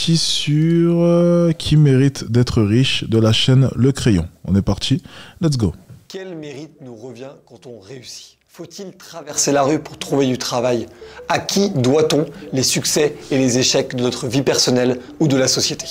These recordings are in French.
parti sur qui mérite d'être riche de la chaîne Le Crayon. On est parti, let's go. Quel mérite nous revient quand on réussit? Faut-il traverser la rue pour trouver du travail? À qui doit-on les succès et les échecs de notre vie personnelle ou de la société?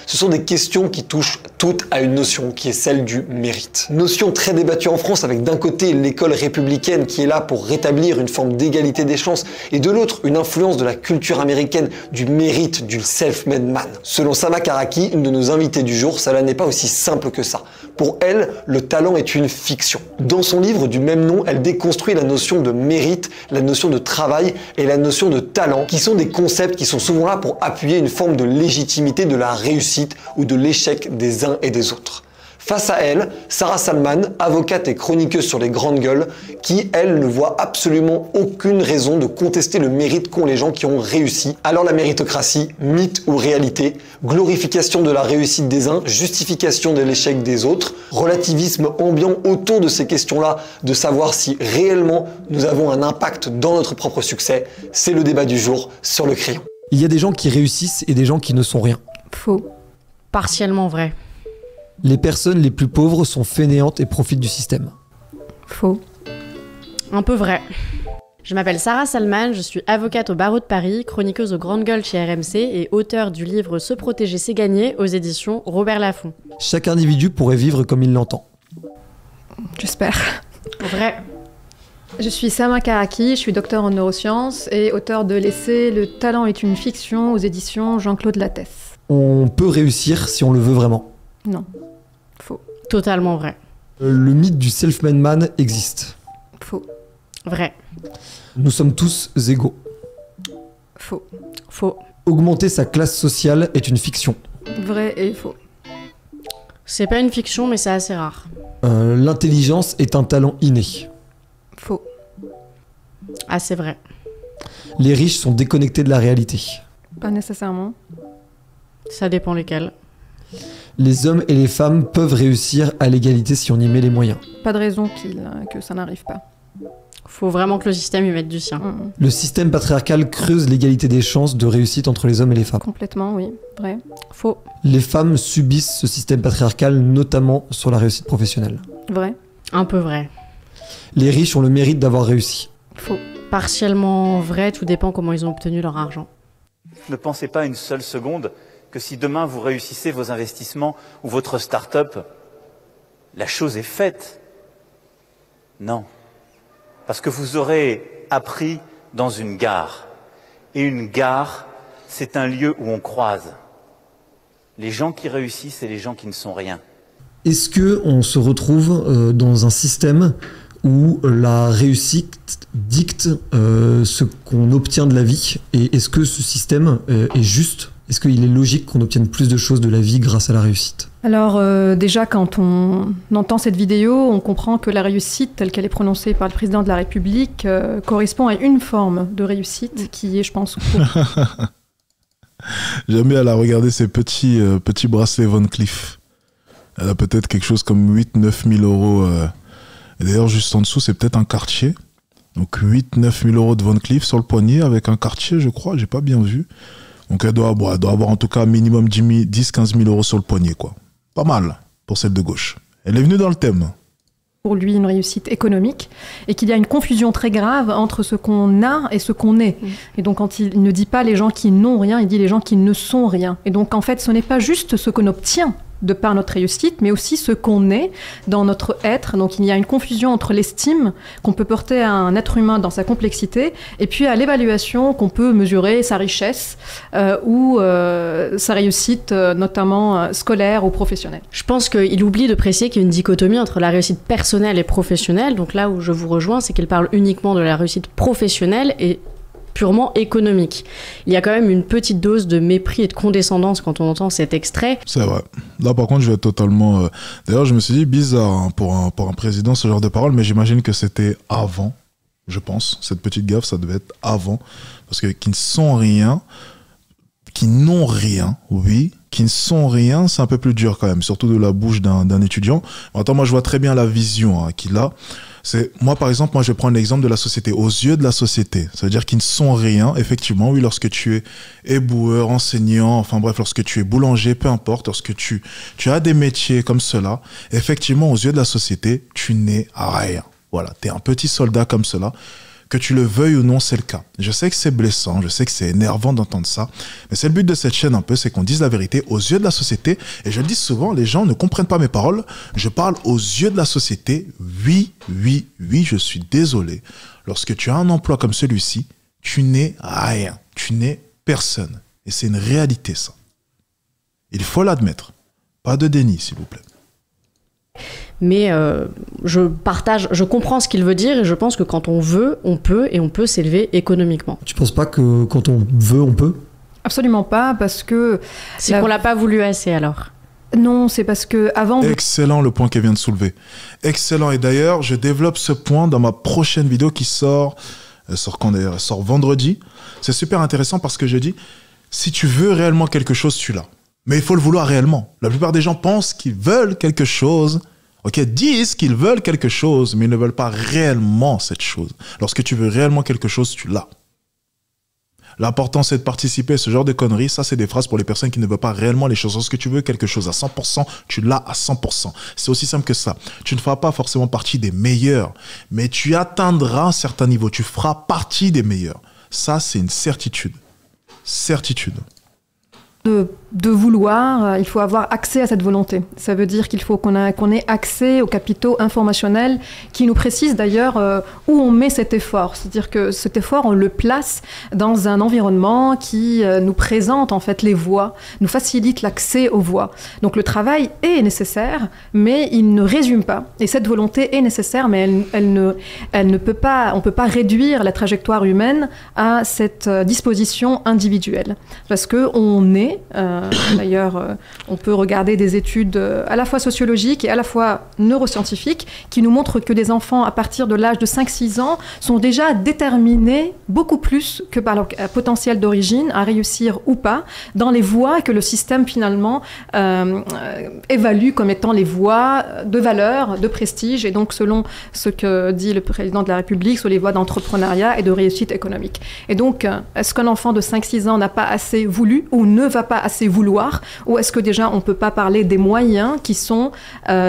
Ce sont des questions qui touchent toutes à une notion qui est celle du mérite. Notion très débattue en France avec d'un côté l'école républicaine qui est là pour rétablir une forme d'égalité des chances et de l'autre une influence de la culture américaine du mérite, du self-made man. Selon Sama Karaki, une de nos invitées du jour, cela n'est pas aussi simple que ça. Pour elle, le talent est une fiction. Dans son livre du même nom, elle déconstruit la notion de mérite, la notion de travail et la notion de talent, qui sont des concepts qui sont souvent là pour appuyer une forme de légitimité de la réussite ou de l'échec des uns et des autres. Face à elle, Sarah Salman, avocate et chroniqueuse sur les grandes gueules, qui, elle, ne voit absolument aucune raison de contester le mérite qu'ont les gens qui ont réussi. Alors la méritocratie, mythe ou réalité, glorification de la réussite des uns, justification de l'échec des autres, relativisme ambiant autour de ces questions-là, de savoir si réellement nous avons un impact dans notre propre succès, c'est le débat du jour sur Le Crayon. Il y a des gens qui réussissent et des gens qui ne sont rien. Faux. Partiellement vrai. Les personnes les plus pauvres sont fainéantes et profitent du système. Faux. Un peu vrai. Je m'appelle Sarah Salman, je suis avocate au barreau de Paris, chroniqueuse aux grandes gueules chez RMC et auteure du livre Se protéger c'est gagner aux éditions Robert Laffont. Chaque individu pourrait vivre comme il l'entend. J'espère. Vrai. Je suis Sama Karaki, je suis docteur en neurosciences et auteur de l'essai Le talent est une fiction aux éditions Jean-Claude Lattès. On peut réussir si on le veut vraiment. Non. Faux. Totalement vrai. Le mythe du self-made man existe. Faux. Vrai. Nous sommes tous égaux. Faux. Faux. Augmenter sa classe sociale est une fiction. Vrai et faux. C'est pas une fiction, mais c'est assez rare. L'intelligence est un talent inné. Faux. Ah, c'est vrai. Les riches sont déconnectés de la réalité. Pas nécessairement. Ça dépend lesquels. Les hommes et les femmes peuvent réussir à l'égalité si on y met les moyens. Pas de raison que ça n'arrive pas. Faut vraiment que le système y mette du sien. Le système patriarcal creuse l'égalité des chances de réussite entre les hommes et les femmes. Complètement, oui. Vrai. Faux. Les femmes subissent ce système patriarcal, notamment sur la réussite professionnelle. Vrai. Un peu vrai. Les riches ont le mérite d'avoir réussi. Faux. Partiellement vrai, tout dépend comment ils ont obtenu leur argent. Ne pensez pas une seule seconde que si demain vous réussissez vos investissements ou votre start-up, la chose est faite. Non. Parce que vous aurez appris dans une gare. Et une gare, c'est un lieu où on croise les gens qui réussissent et les gens qui ne sont rien. Est-ce qu'on se retrouve dans un système où la réussite dicte ce qu'on obtient de la vie? Et est-ce que ce système est juste? Est-ce qu'il est logique qu'on obtienne plus de choses de la vie grâce à la réussite? Alors déjà, quand on entend cette vidéo, on comprend que la réussite, telle qu'elle est prononcée par le président de la République, correspond à une forme de réussite qui est, je pense, J'aime bien la regarder ces petits bracelets Van Cleef. Elle a peut-être quelque chose comme 8-9 000 euros. Et d'ailleurs, juste en dessous, c'est peut-être un quartier. Donc 8-9 000 euros de Van Cleef sur le poignet avec un quartier, je crois. J'ai pas bien vu. Donc elle doit avoir en tout cas minimum 10-15 000 euros sur le poignet, quoi. Pas mal pour celle de gauche. Elle est venue dans le thème. Pour lui une réussite économique et qu'il y a une confusion très grave entre ce qu'on a et ce qu'on est. Et donc quand il ne dit pas les gens qui n'ont rien, il dit les gens qui ne sont rien. Et donc en fait ce n'est pas juste ce qu'on obtient de par notre réussite, mais aussi ce qu'on est dans notre être. Donc il y a une confusion entre l'estime qu'on peut porter à un être humain dans sa complexité et puis à l'évaluation qu'on peut mesurer sa richesse ou sa réussite, notamment scolaire ou professionnelle. Je pense qu'il oublie de préciser qu'il y a une dichotomie entre la réussite personnelle et professionnelle. Donc là où je vous rejoins, c'est qu'il parle uniquement de la réussite professionnelle et purement économique. Il y a quand même une petite dose de mépris et de condescendance quand on entend cet extrait. C'est vrai. Là, par contre, je vais être totalement... D'ailleurs, je me suis dit, bizarre hein, pour un président, ce genre de parole, mais j'imagine que c'était avant, je pense. Cette petite gaffe, ça devait être avant. Parce que qui ne sont rien, qui n'ont rien, oui, qui ne sont rien, c'est un peu plus dur quand même, surtout de la bouche d'un étudiant. Attends, moi je vois très bien la vision qu'il a. Moi par exemple, je vais prendre l'exemple de la société. Aux yeux de la société, ça veut dire qu'ils ne sont rien. Effectivement, oui, lorsque tu es éboueur, enseignant, enfin bref, lorsque tu es boulanger, peu importe, lorsque tu as des métiers comme cela, effectivement, aux yeux de la société, tu n'es rien. Voilà, tu es un petit soldat comme cela. Que tu le veuilles ou non, c'est le cas. Je sais que c'est blessant, je sais que c'est énervant d'entendre ça, mais c'est le but de cette chaîne un peu, c'est qu'on dise la vérité aux yeux de la société. Et je le dis souvent, les gens ne comprennent pas mes paroles. Je parle aux yeux de la société. Oui, je suis désolé. Lorsque tu as un emploi comme celui-ci, tu n'es rien, tu n'es personne. Et c'est une réalité, ça. Il faut l'admettre. Pas de déni, s'il vous plaît. Mais je comprends ce qu'il veut dire et je pense que quand on veut, on peut et on peut s'élever économiquement. Tu penses pas que quand on veut, on peut ? Absolument pas, parce que... C'est qu'on l'a pas voulu assez alors. Non, c'est parce que avant. Excellent le point qu'elle vient de soulever. Excellent. Et d'ailleurs, je développe ce point dans ma prochaine vidéo qui sort. Elle sort quand d'ailleurs ? Elle sort vendredi. C'est super intéressant parce que je dis, si tu veux réellement quelque chose, tu l'as. Mais il faut le vouloir réellement. La plupart des gens pensent qu'ils veulent quelque chose. Disent qu'ils veulent quelque chose, mais ils ne veulent pas réellement cette chose. Lorsque tu veux réellement quelque chose, tu l'as. L'important, c'est de participer à ce genre de conneries. Ça, c'est des phrases pour les personnes qui ne veulent pas réellement les choses. Lorsque tu veux quelque chose à 100%, tu l'as à 100%. C'est aussi simple que ça. Tu ne feras pas forcément partie des meilleurs, mais tu atteindras un certain niveau. Tu feras partie des meilleurs. Ça, c'est une certitude. Certitude. De vouloir, il faut avoir accès à cette volonté. Ça veut dire qu'il faut qu'on ait accès aux capitaux informationnels qui nous précisent d'ailleurs où on met cet effort. C'est-à-dire que cet effort, on le place dans un environnement qui nous présente en fait les voies, nous facilite l'accès aux voies. Donc le travail est nécessaire, mais il ne résume pas. Et cette volonté est nécessaire, mais elle ne peut pas, on peut pas réduire la trajectoire humaine à cette disposition individuelle. Parce que on est d'ailleurs, on peut regarder des études à la fois sociologiques et à la fois neuroscientifiques qui nous montrent que des enfants à partir de l'âge de 5-6 ans sont déjà déterminés beaucoup plus que par leur potentiel d'origine à réussir ou pas dans les voies que le système finalement évalue comme étant les voies de valeur, de prestige et donc selon ce que dit le président de la République sur les voies d'entrepreneuriat et de réussite économique. Et donc, est-ce qu'un enfant de 5-6 ans n'a pas assez voulu ou ne va pas assez vouloir, ou est-ce que déjà on ne peut pas parler des moyens qui sont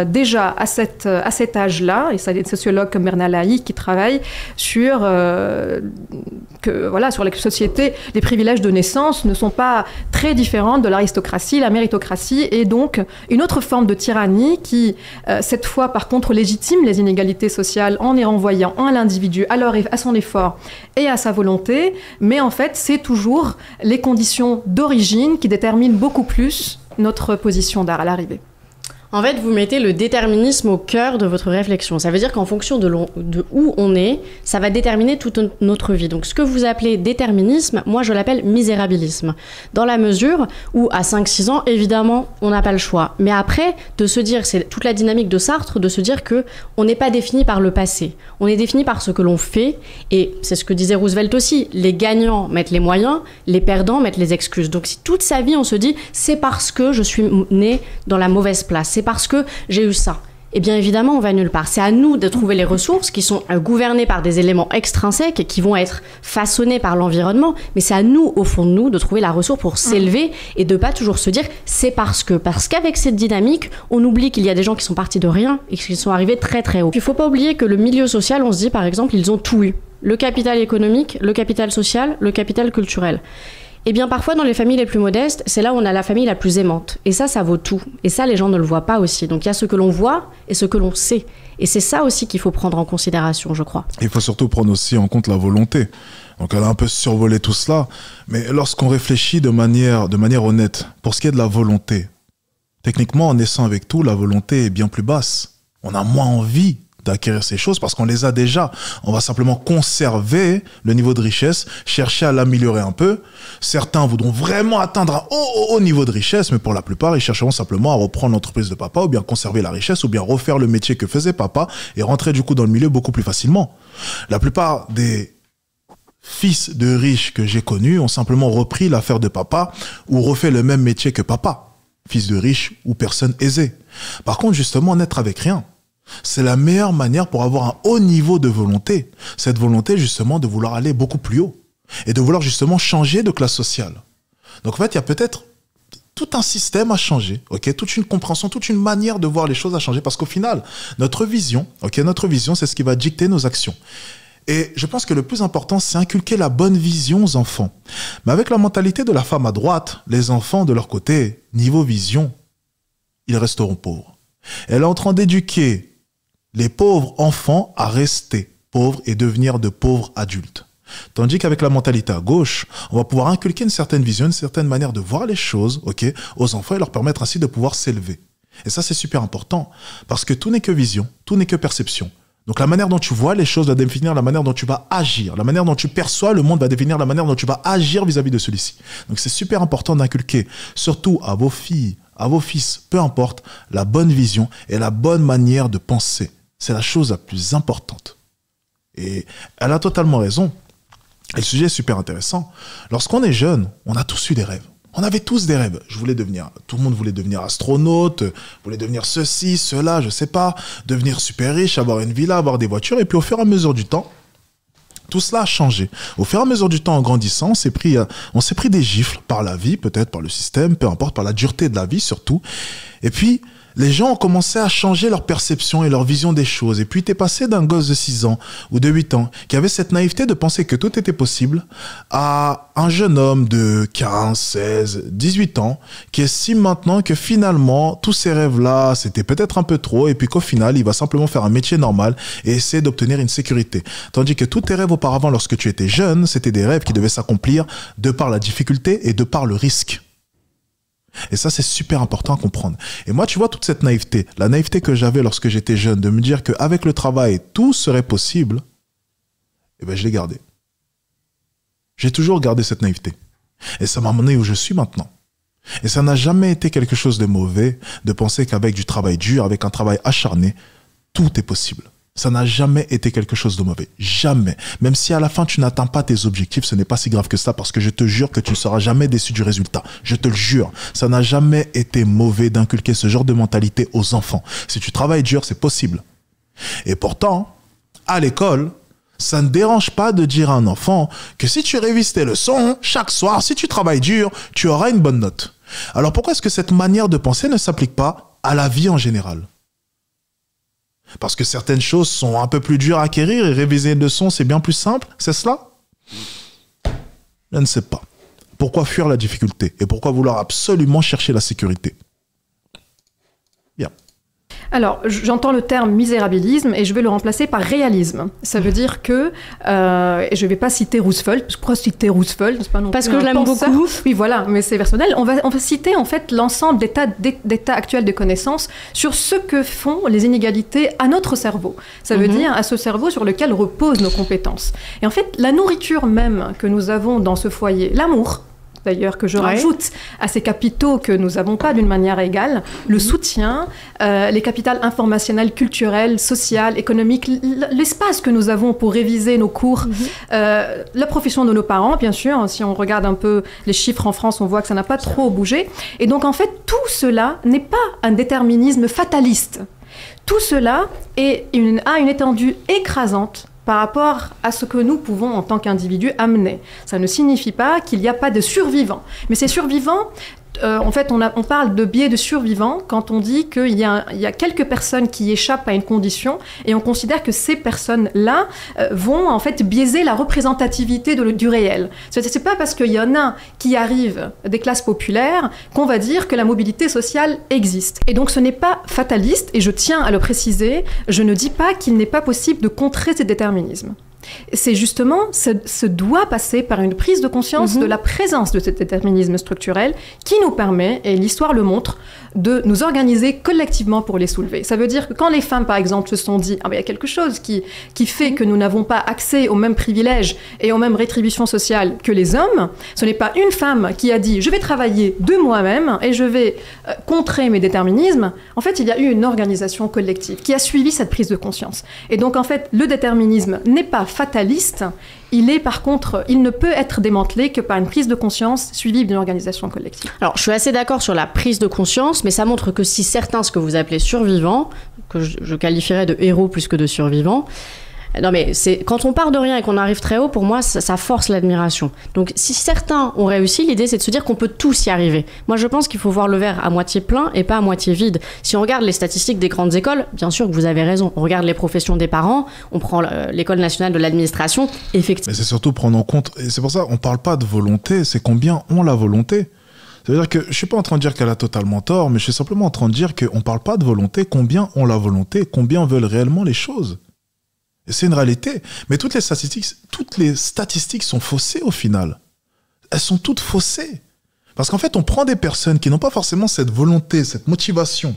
déjà à cet âge-là, et ça, il y a des sociologues comme Bernard Laïc qui travaillent sur sur les sociétés, les privilèges de naissance ne sont pas très différents de l'aristocratie, la méritocratie, et donc une autre forme de tyrannie qui, cette fois par contre, légitime les inégalités sociales en les renvoyant à l'individu, à son effort et à sa volonté, mais en fait c'est toujours les conditions d'origine qui détermine beaucoup plus notre position d'art à l'arrivée. En fait, vous mettez le déterminisme au cœur de votre réflexion. Ça veut dire qu'en fonction de où on est, ça va déterminer toute notre vie. Donc ce que vous appelez déterminisme, moi je l'appelle misérabilisme. Dans la mesure où à 5-6 ans, évidemment, on n'a pas le choix. Mais après, de se dire, c'est toute la dynamique de Sartre, de se dire qu'on n'est pas défini par le passé. On est défini par ce que l'on fait. Et c'est ce que disait Roosevelt aussi. Les gagnants mettent les moyens, les perdants mettent les excuses. Donc si toute sa vie, on se dit, c'est parce que je suis né dans la mauvaise place. C'est parce que j'ai eu ça. Eh bien évidemment, on va nulle part. C'est à nous de trouver les ressources qui sont gouvernées par des éléments extrinsèques et qui vont être façonnés par l'environnement. Mais c'est à nous, au fond de nous, de trouver la ressource pour s'élever et de pas toujours se dire c'est parce qu'avec cette dynamique, on oublie qu'il y a des gens qui sont partis de rien et qui sont arrivés très très haut. Il faut pas oublier que le milieu social, on se dit par exemple, ils ont tout eu. Le capital économique, le capital social, le capital culturel. Eh bien, parfois, dans les familles les plus modestes, c'est là où on a la famille la plus aimante. Et ça vaut tout. Et ça, les gens ne le voient pas aussi. Donc, il y a ce que l'on voit et ce que l'on sait. Et c'est ça aussi qu'il faut prendre en considération, je crois. Il faut surtout prendre aussi en compte la volonté. Donc, elle a un peu survolé tout cela. Mais lorsqu'on réfléchit de manière honnête, pour ce qui est de la volonté, techniquement, en naissant avec tout, la volonté est bien plus basse. On a moins envie d'acquérir ces choses parce qu'on les a déjà. On va simplement conserver le niveau de richesse, chercher à l'améliorer un peu. Certains voudront vraiment atteindre un haut niveau de richesse, mais pour la plupart, ils chercheront simplement à reprendre l'entreprise de papa ou bien conserver la richesse ou bien refaire le métier que faisait papa et rentrer du coup dans le milieu beaucoup plus facilement. La plupart des fils de riches que j'ai connus ont simplement repris l'affaire de papa ou refait le même métier que papa. fils de riche ou personne aisée. Par contre, justement, naître avec rien, c'est la meilleure manière pour avoir un haut niveau de volonté. Cette volonté, justement, de vouloir aller beaucoup plus haut et de vouloir, justement, changer de classe sociale. Donc, en fait, il y a peut-être tout un système à changer, ok, toute une compréhension, toute une manière de voir les choses à changer, parce qu'au final, notre vision, c'est ce qui va dicter nos actions. Et je pense que le plus important, c'est inculquer la bonne vision aux enfants. Mais avec la mentalité de la femme à droite, les enfants, de leur côté, niveau vision, ils resteront pauvres. Elle est en train d'éduquer les pauvres enfants à rester pauvres et devenir de pauvres adultes. Tandis qu'avec la mentalité à gauche, on va pouvoir inculquer une certaine vision, une certaine manière de voir les choses, ok, aux enfants et leur permettre ainsi de pouvoir s'élever. Et ça, c'est super important, parce que tout n'est que vision, tout n'est que perception. Donc la manière dont tu vois les choses va définir la manière dont tu vas agir. La manière dont tu perçois le monde va définir la manière dont tu vas agir vis-à-vis de celui-ci. Donc c'est super important d'inculquer, surtout à vos filles, à vos fils, peu importe, la bonne vision et la bonne manière de penser. C'est la chose la plus importante. Et elle a totalement raison. Et le sujet est super intéressant. Lorsqu'on est jeune, on a tous eu des rêves. On avait tous des rêves. Tout le monde voulait devenir astronaute, voulait devenir ceci, cela, je sais pas, devenir super riche, avoir une villa, avoir des voitures. Et puis au fur et à mesure du temps, tout cela a changé. Au fur et à mesure du temps, en grandissant, on s'est pris des gifles par la vie, peut-être par le système, peu importe, par la dureté de la vie surtout. Et puis, les gens ont commencé à changer leur perception et leur vision des choses. Et puis, t'es passé d'un gosse de 6 ans ou de 8 ans qui avait cette naïveté de penser que tout était possible à un jeune homme de 15, 16, 18 ans qui estime maintenant que finalement, tous ces rêves-là, c'était peut-être un peu trop et puis qu'au final, il va simplement faire un métier normal et essayer d'obtenir une sécurité. Tandis que tous tes rêves auparavant, lorsque tu étais jeune, c'était des rêves qui devaient s'accomplir de par la difficulté et de par le risque. Et ça, c'est super important à comprendre. Et moi, tu vois, toute cette naïveté, la naïveté que j'avais lorsque j'étais jeune, de me dire qu'avec le travail, tout serait possible, eh ben, je l'ai gardé. J'ai toujours gardé cette naïveté. Et ça m'a amené où je suis maintenant. Et ça n'a jamais été quelque chose de mauvais de penser qu'avec du travail dur, avec un travail acharné, tout est possible. Ça n'a jamais été quelque chose de mauvais. Jamais. Même si à la fin, tu n'atteins pas tes objectifs, ce n'est pas si grave que ça parce que je te jure que tu ne seras jamais déçu du résultat. Je te le jure. Ça n'a jamais été mauvais d'inculquer ce genre de mentalité aux enfants. Si tu travailles dur, c'est possible. Et pourtant, à l'école, ça ne dérange pas de dire à un enfant que si tu révises tes leçons, chaque soir, si tu travailles dur, tu auras une bonne note. Alors pourquoi est-ce que cette manière de penser ne s'applique pas à la vie en général ? Parce que certaines choses sont un peu plus dures à acquérir et réviser une leçon, c'est bien plus simple, c'est cela ? Je ne sais pas. Pourquoi fuir la difficulté ? Et pourquoi vouloir absolument chercher la sécurité ? Bien. Alors, j'entends le terme misérabilisme et je vais le remplacer par réalisme. Ça veut dire que, et je ne vais pas citer Roosevelt, parce que pourquoi citer Roosevelt ? C'est pas non parce plus que je l'aime penseur. beaucoup. Oui, voilà, mais c'est personnel. On va citer en fait l'ensemble d'états actuels de connaissances sur ce que font les inégalités à notre cerveau. Ça veut dire à ce cerveau sur lequel reposent nos compétences. Et en fait, la nourriture même que nous avons dans ce foyer, l'amour, d'ailleurs, que je rajoute à ces capitaux que nous n'avons pas d'une manière égale, le soutien, les capitales informationnelles, culturelles, sociales, économiques, l'espace que nous avons pour réviser nos cours, la profession de nos parents, bien sûr. Si on regarde un peu les chiffres en France, on voit que ça n'a pas trop bougé. Et donc, en fait, tout cela n'est pas un déterminisme fataliste. Tout cela a une étendue écrasante par rapport à ce que nous pouvons en tant qu'individus amener. Ça ne signifie pas qu'il n'y a pas de survivants. Mais ces survivants, en fait, on parle de biais de survivants quand on dit qu'il y a quelques personnes qui échappent à une condition et on considère que ces personnes-là vont en fait biaiser la représentativité du réel. C'est pas parce qu'il y en a qui arrivent des classes populaires qu'on va dire que la mobilité sociale existe. Et donc ce n'est pas fataliste, et je tiens à le préciser, je ne dis pas qu'il n'est pas possible de contrer ces déterminismes. C'est justement, ce doit passer par une prise de conscience de la présence de ce déterminisme structurel qui nous permet, et l'histoire le montre, de nous organiser collectivement pour les soulever. Ça veut dire que quand les femmes, par exemple, se sont dit « Ah, ben, il y a quelque chose qui fait que nous n'avons pas accès aux mêmes privilèges et aux mêmes rétributions sociales que les hommes », ce n'est pas une femme qui a dit « Je vais travailler de moi-même et je vais contrer mes déterminismes ». En fait, il y a eu une organisation collective qui a suivi cette prise de conscience. Et donc, en fait, le déterminisme n'est pas fataliste, il ne peut être démantelé que par une prise de conscience suivie d'une organisation collective. Alors, je suis assez d'accord sur la prise de conscience, mais ça montre que si certains, ce que vous appelez survivants, que je qualifierais de héros plus que de survivants, non mais quand on part de rien et qu'on arrive très haut, pour moi, ça force l'admiration. Donc si certains ont réussi, l'idée c'est de se dire qu'on peut tous y arriver. Moi je pense qu'il faut voir le verre à moitié plein et pas à moitié vide. Si on regarde les statistiques des grandes écoles, bien sûr que vous avez raison. On regarde les professions des parents, on prend l'École nationale de l'administration, effectivement. Mais c'est surtout prendre en compte, et c'est pour ça qu'on parle pas de volonté, c'est combien ont la volonté. Ça veut dire que je suis pas en train de dire qu'elle a totalement tort, mais je suis simplement en train de dire qu'on parle pas de volonté, combien ont la volonté, combien veulent réellement les choses. Et c'est une réalité. Mais toutes les statistiques sont faussées au final. Elles sont toutes faussées. Parce qu'en fait, on prend des personnes qui n'ont pas forcément cette volonté, cette motivation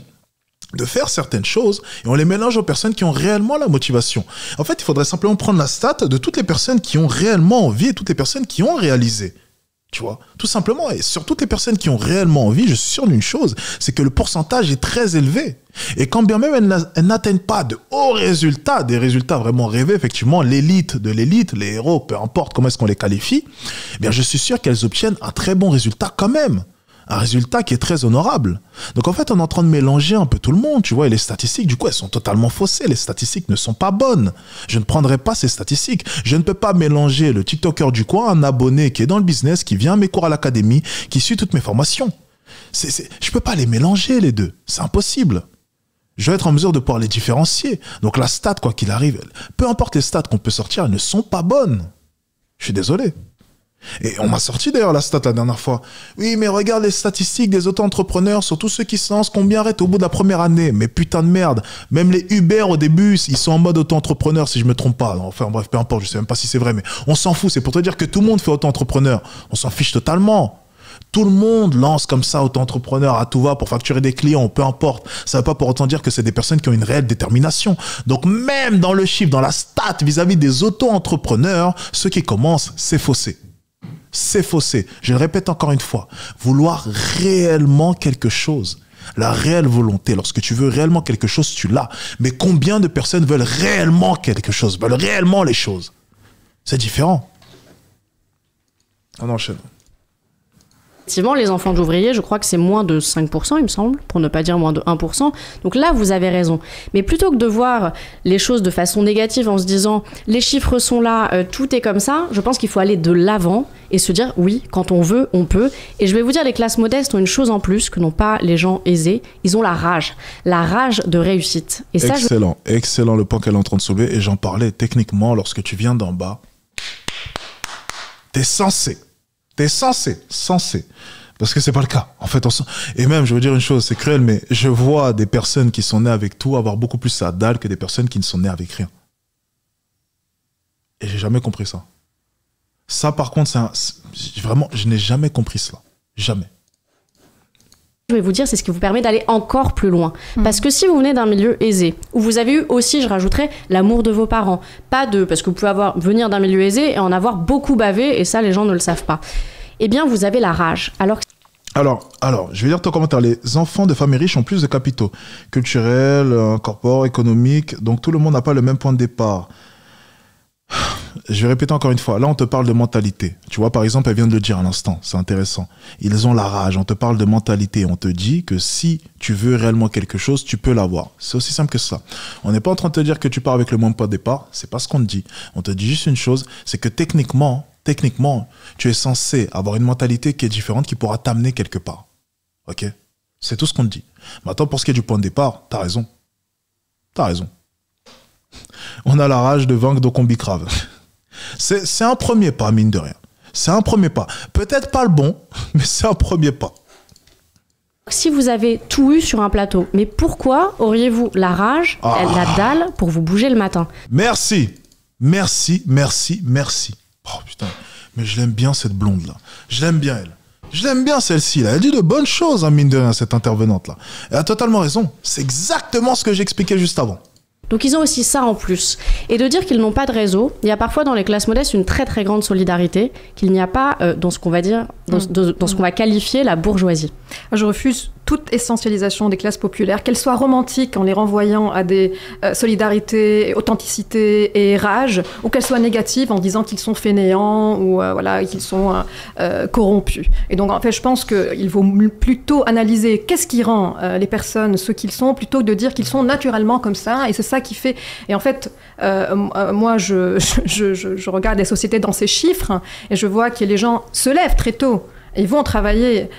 de faire certaines choses, et on les mélange aux personnes qui ont réellement la motivation. En fait, il faudrait simplement prendre la stat de toutes les personnes qui ont réellement envie et toutes les personnes qui ont réalisé. Tu vois, tout simplement. Et sur toutes les personnes qui ont réellement envie, je suis sûr d'une chose, c'est que le pourcentage est très élevé. Et quand bien même elles n'atteignent pas de hauts résultats, des résultats vraiment rêvés, effectivement, l'élite de l'élite, les héros, peu importe comment est-ce qu'on les qualifie, eh bien, je suis sûr qu'elles obtiennent un très bon résultat quand même. Un résultat qui est très honorable. Donc en fait, on est en train de mélanger un peu tout le monde, tu vois, et les statistiques, du coup, elles sont totalement faussées. Les statistiques ne sont pas bonnes. Je ne prendrai pas ces statistiques. Je ne peux pas mélanger le TikToker du coin, un abonné qui est dans le business, qui vient à mes cours à l'académie, qui suit toutes mes formations. Je peux pas les mélanger, les deux. C'est impossible. Je dois être en mesure de pouvoir les différencier. Donc la stat, quoi qu'il arrive, peu importe les stats qu'on peut sortir, elles ne sont pas bonnes. Je suis désolé. Et on m'a sorti d'ailleurs la stat la dernière fois. Oui, mais regarde les statistiques des auto-entrepreneurs, surtout ceux qui se lancent, combien arrêtent au bout de la première année. Mais putain de merde. Même les Uber au début, ils sont en mode auto-entrepreneur, si je me trompe pas. Enfin bref, peu importe, je sais même pas si c'est vrai, mais on s'en fout. C'est pour te dire que tout le monde fait auto-entrepreneur. On s'en fiche totalement. Tout le monde lance comme ça auto-entrepreneur à tout va pour facturer des clients, peu importe. Ça ne veut pas pour autant dire que c'est des personnes qui ont une réelle détermination. Donc même dans le chiffre, dans la stat vis-à-vis des auto-entrepreneurs, ceux qui commencent, c'est faussé. C'est faussé. Je le répète encore une fois. Vouloir réellement quelque chose, la réelle volonté, lorsque tu veux réellement quelque chose, tu l'as. Mais combien de personnes veulent réellement quelque chose, veulent réellement les choses? C'est différent. On enchaîne. Effectivement, les enfants d'ouvriers, je crois que c'est moins de 5%, il me semble, pour ne pas dire moins de 1%. Donc là, vous avez raison. Mais plutôt que de voir les choses de façon négative en se disant « les chiffres sont là, tout est comme ça », je pense qu'il faut aller de l'avant et se dire « oui, quand on veut, on peut ». Et je vais vous dire, les classes modestes ont une chose en plus que n'ont pas les gens aisés. Ils ont la rage de réussite. Et ça, excellent, excellent le point qu'elle est en train de soulever. Et j'en parlais techniquement, lorsque tu viens d'en bas, t'es censé. Parce que c'est pas le cas. En fait, et même, je veux dire une chose, c'est cruel, mais je vois des personnes qui sont nées avec tout avoir beaucoup plus à dalle que des personnes qui ne sont nées avec rien. Et j'ai jamais compris ça. Ça, par contre, vraiment, je n'ai jamais compris cela. Jamais. Je vais vous dire, c'est ce qui vous permet d'aller encore plus loin. Parce que si vous venez d'un milieu aisé, où vous avez eu aussi, je rajouterais, l'amour de vos parents, parce que vous pouvez venir d'un milieu aisé et en avoir beaucoup bavé, et ça, les gens ne le savent pas. Eh bien, vous avez la rage. Alors, je vais lire ton commentaire. Les enfants de familles riches ont plus de capitaux culturels, corporels, économiques, donc tout le monde n'a pas le même point de départ. Je vais répéter encore une fois. Là, on te parle de mentalité. Tu vois, par exemple, elle vient de le dire à l'instant. C'est intéressant. Ils ont la rage. On te parle de mentalité. On te dit que si tu veux réellement quelque chose, tu peux l'avoir. C'est aussi simple que ça. On n'est pas en train de te dire que tu pars avec le même point de départ. C'est pas ce qu'on te dit. On te dit juste une chose, c'est que techniquement, tu es censé avoir une mentalité qui est différente, qui pourra t'amener quelque part. Ok? C'est tout ce qu'on te dit. Maintenant, pour ce qui est du point de départ, t'as raison. On a la rage de vaincre Dokombi Crave. C'est un premier pas, mine de rien. C'est un premier pas. Peut-être pas le bon, mais c'est un premier pas. Si vous avez tout eu sur un plateau, mais pourquoi auriez-vous la rage, la dalle, pour vous bouger le matin? Merci. Oh putain, mais je l'aime bien cette blonde-là. Je l'aime bien, elle. Je l'aime bien celle-ci, là. Elle dit de bonnes choses, hein, mine de rien, cette intervenante-là. Elle a totalement raison. C'est exactement ce que j'expliquais juste avant. Donc ils ont aussi ça en plus. Et de dire qu'ils n'ont pas de réseau, il y a parfois dans les classes modestes une très très grande solidarité qu'il n'y a pas dans ce qu'on va dire, dans ce qu'on va qualifier la bourgeoisie. Je refuse toute essentialisation des classes populaires, qu'elles soient romantiques en les renvoyant à des solidarités, authenticité et rage, ou qu'elles soient négatives en disant qu'ils sont fainéants ou voilà, qu'ils sont corrompus. Et donc en fait je pense qu'il vaut plutôt analyser qu'est-ce qui rend les personnes ce qu'ils sont, plutôt que de dire qu'ils sont naturellement comme ça, et c'est ça qui fait... Et en fait, moi je regarde les sociétés dans ces chiffres, hein, et je vois que les gens se lèvent très tôt. Ils vont travailler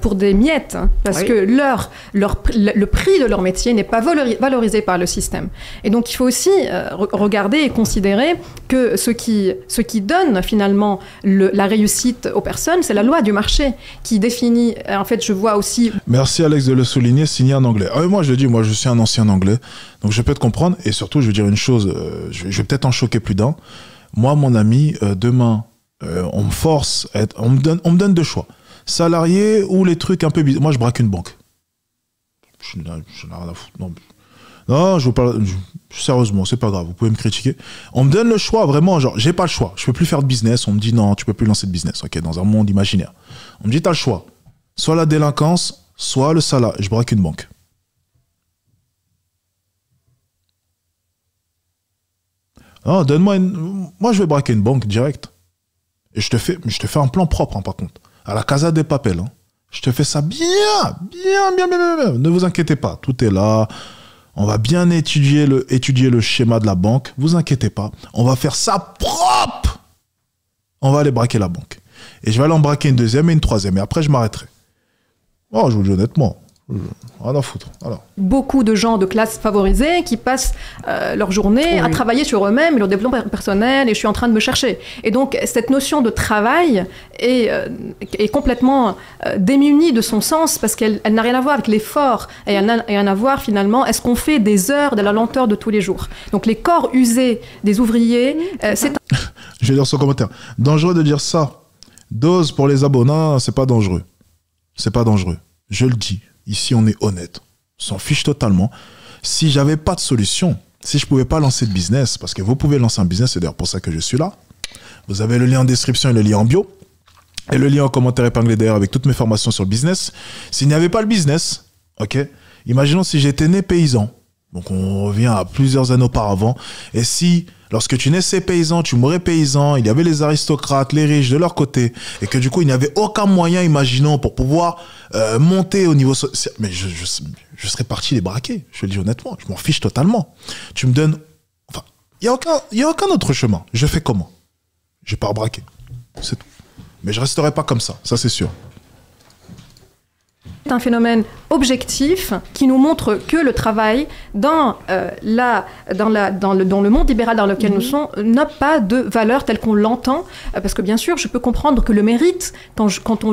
pour des miettes, hein, parce que le prix de leur métier n'est pas valorisé par le système. Et donc il faut aussi regarder et considérer que ce qui donne finalement la réussite aux personnes, c'est la loi du marché qui définit, en fait je vois aussi... Merci Alex de le souligner, signé en anglais. Moi je le dis, moi je suis un ancien anglais, donc je peux te comprendre, et surtout je veux dire une chose, je vais peut-être en choquer plus d'un. Moi mon ami, demain... on me force, on me donne deux choix. Salarié ou les trucs un peu bizarres. Moi, je braque une banque. Je n'ai rien à foutre. Non, je vous parle. Sérieusement, c'est pas grave. Vous pouvez me critiquer. On me donne le choix, vraiment. Genre, j'ai pas le choix. Je peux plus faire de business. On me dit non, tu peux plus lancer de business. Ok, dans un monde imaginaire. On me dit t'as le choix. Soit la délinquance, soit le salariat. Je braque une banque. Non, donne-moi une. Moi, je vais braquer une banque direct. Et je te fais un plan propre, hein, par contre. À la Casa de Papel. Hein. Je te fais ça bien. Ne vous inquiétez pas. Tout est là. On va bien étudier le schéma de la banque. Vous inquiétez pas. On va faire ça propre. On va aller braquer la banque. Et je vais aller en braquer une deuxième et une troisième. Et après, je m'arrêterai. Oh, je vous le dis honnêtement. Rien à foutre. Alors. Beaucoup de gens de classe favorisée qui passent leur journée à travailler sur eux-mêmes et leur développement personnel, et je suis en train de me chercher. Et donc, cette notion de travail est complètement démunie de son sens, parce qu'elle n'a rien à voir avec l'effort, et elle n'a rien à voir finalement, est-ce qu'on fait des heures de la lenteur de tous les jours. Donc, les corps usés des ouvriers, c'est... Je vais lire son commentaire. Dangereux de dire ça. Dose pour les abonnés, c'est pas dangereux. C'est pas dangereux. Je le dis. Ici, on est honnête. On s'en fiche totalement. Si j'avais pas de solution, si je pouvais pas lancer de business, parce que vous pouvez lancer un business, c'est d'ailleurs pour ça que je suis là. Vous avez le lien en description et le lien en bio. Et le lien en commentaire épinglé d'ailleurs avec toutes mes formations sur le business. S'il n'y avait pas le business, ok, imaginons si j'étais né paysan. Donc on revient à plusieurs années auparavant. Et si, lorsque tu naissais paysan, tu mourais paysan, il y avait les aristocrates, les riches de leur côté, et que du coup il n'y avait aucun moyen, imaginons, pour pouvoir monter au niveau social. Mais je serais parti les braquer, je le dis honnêtement, je m'en fiche totalement. Tu me donnes... Enfin, il n'y a aucun autre chemin. Je fais comment? Je pars braquer. C'est tout. Mais je resterai pas comme ça c'est sûr. C'est un phénomène objectif qui nous montre que le travail dans le monde libéral dans lequel nous sommes n'a pas de valeur telle qu'on l'entend, parce que bien sûr je peux comprendre que le mérite quand on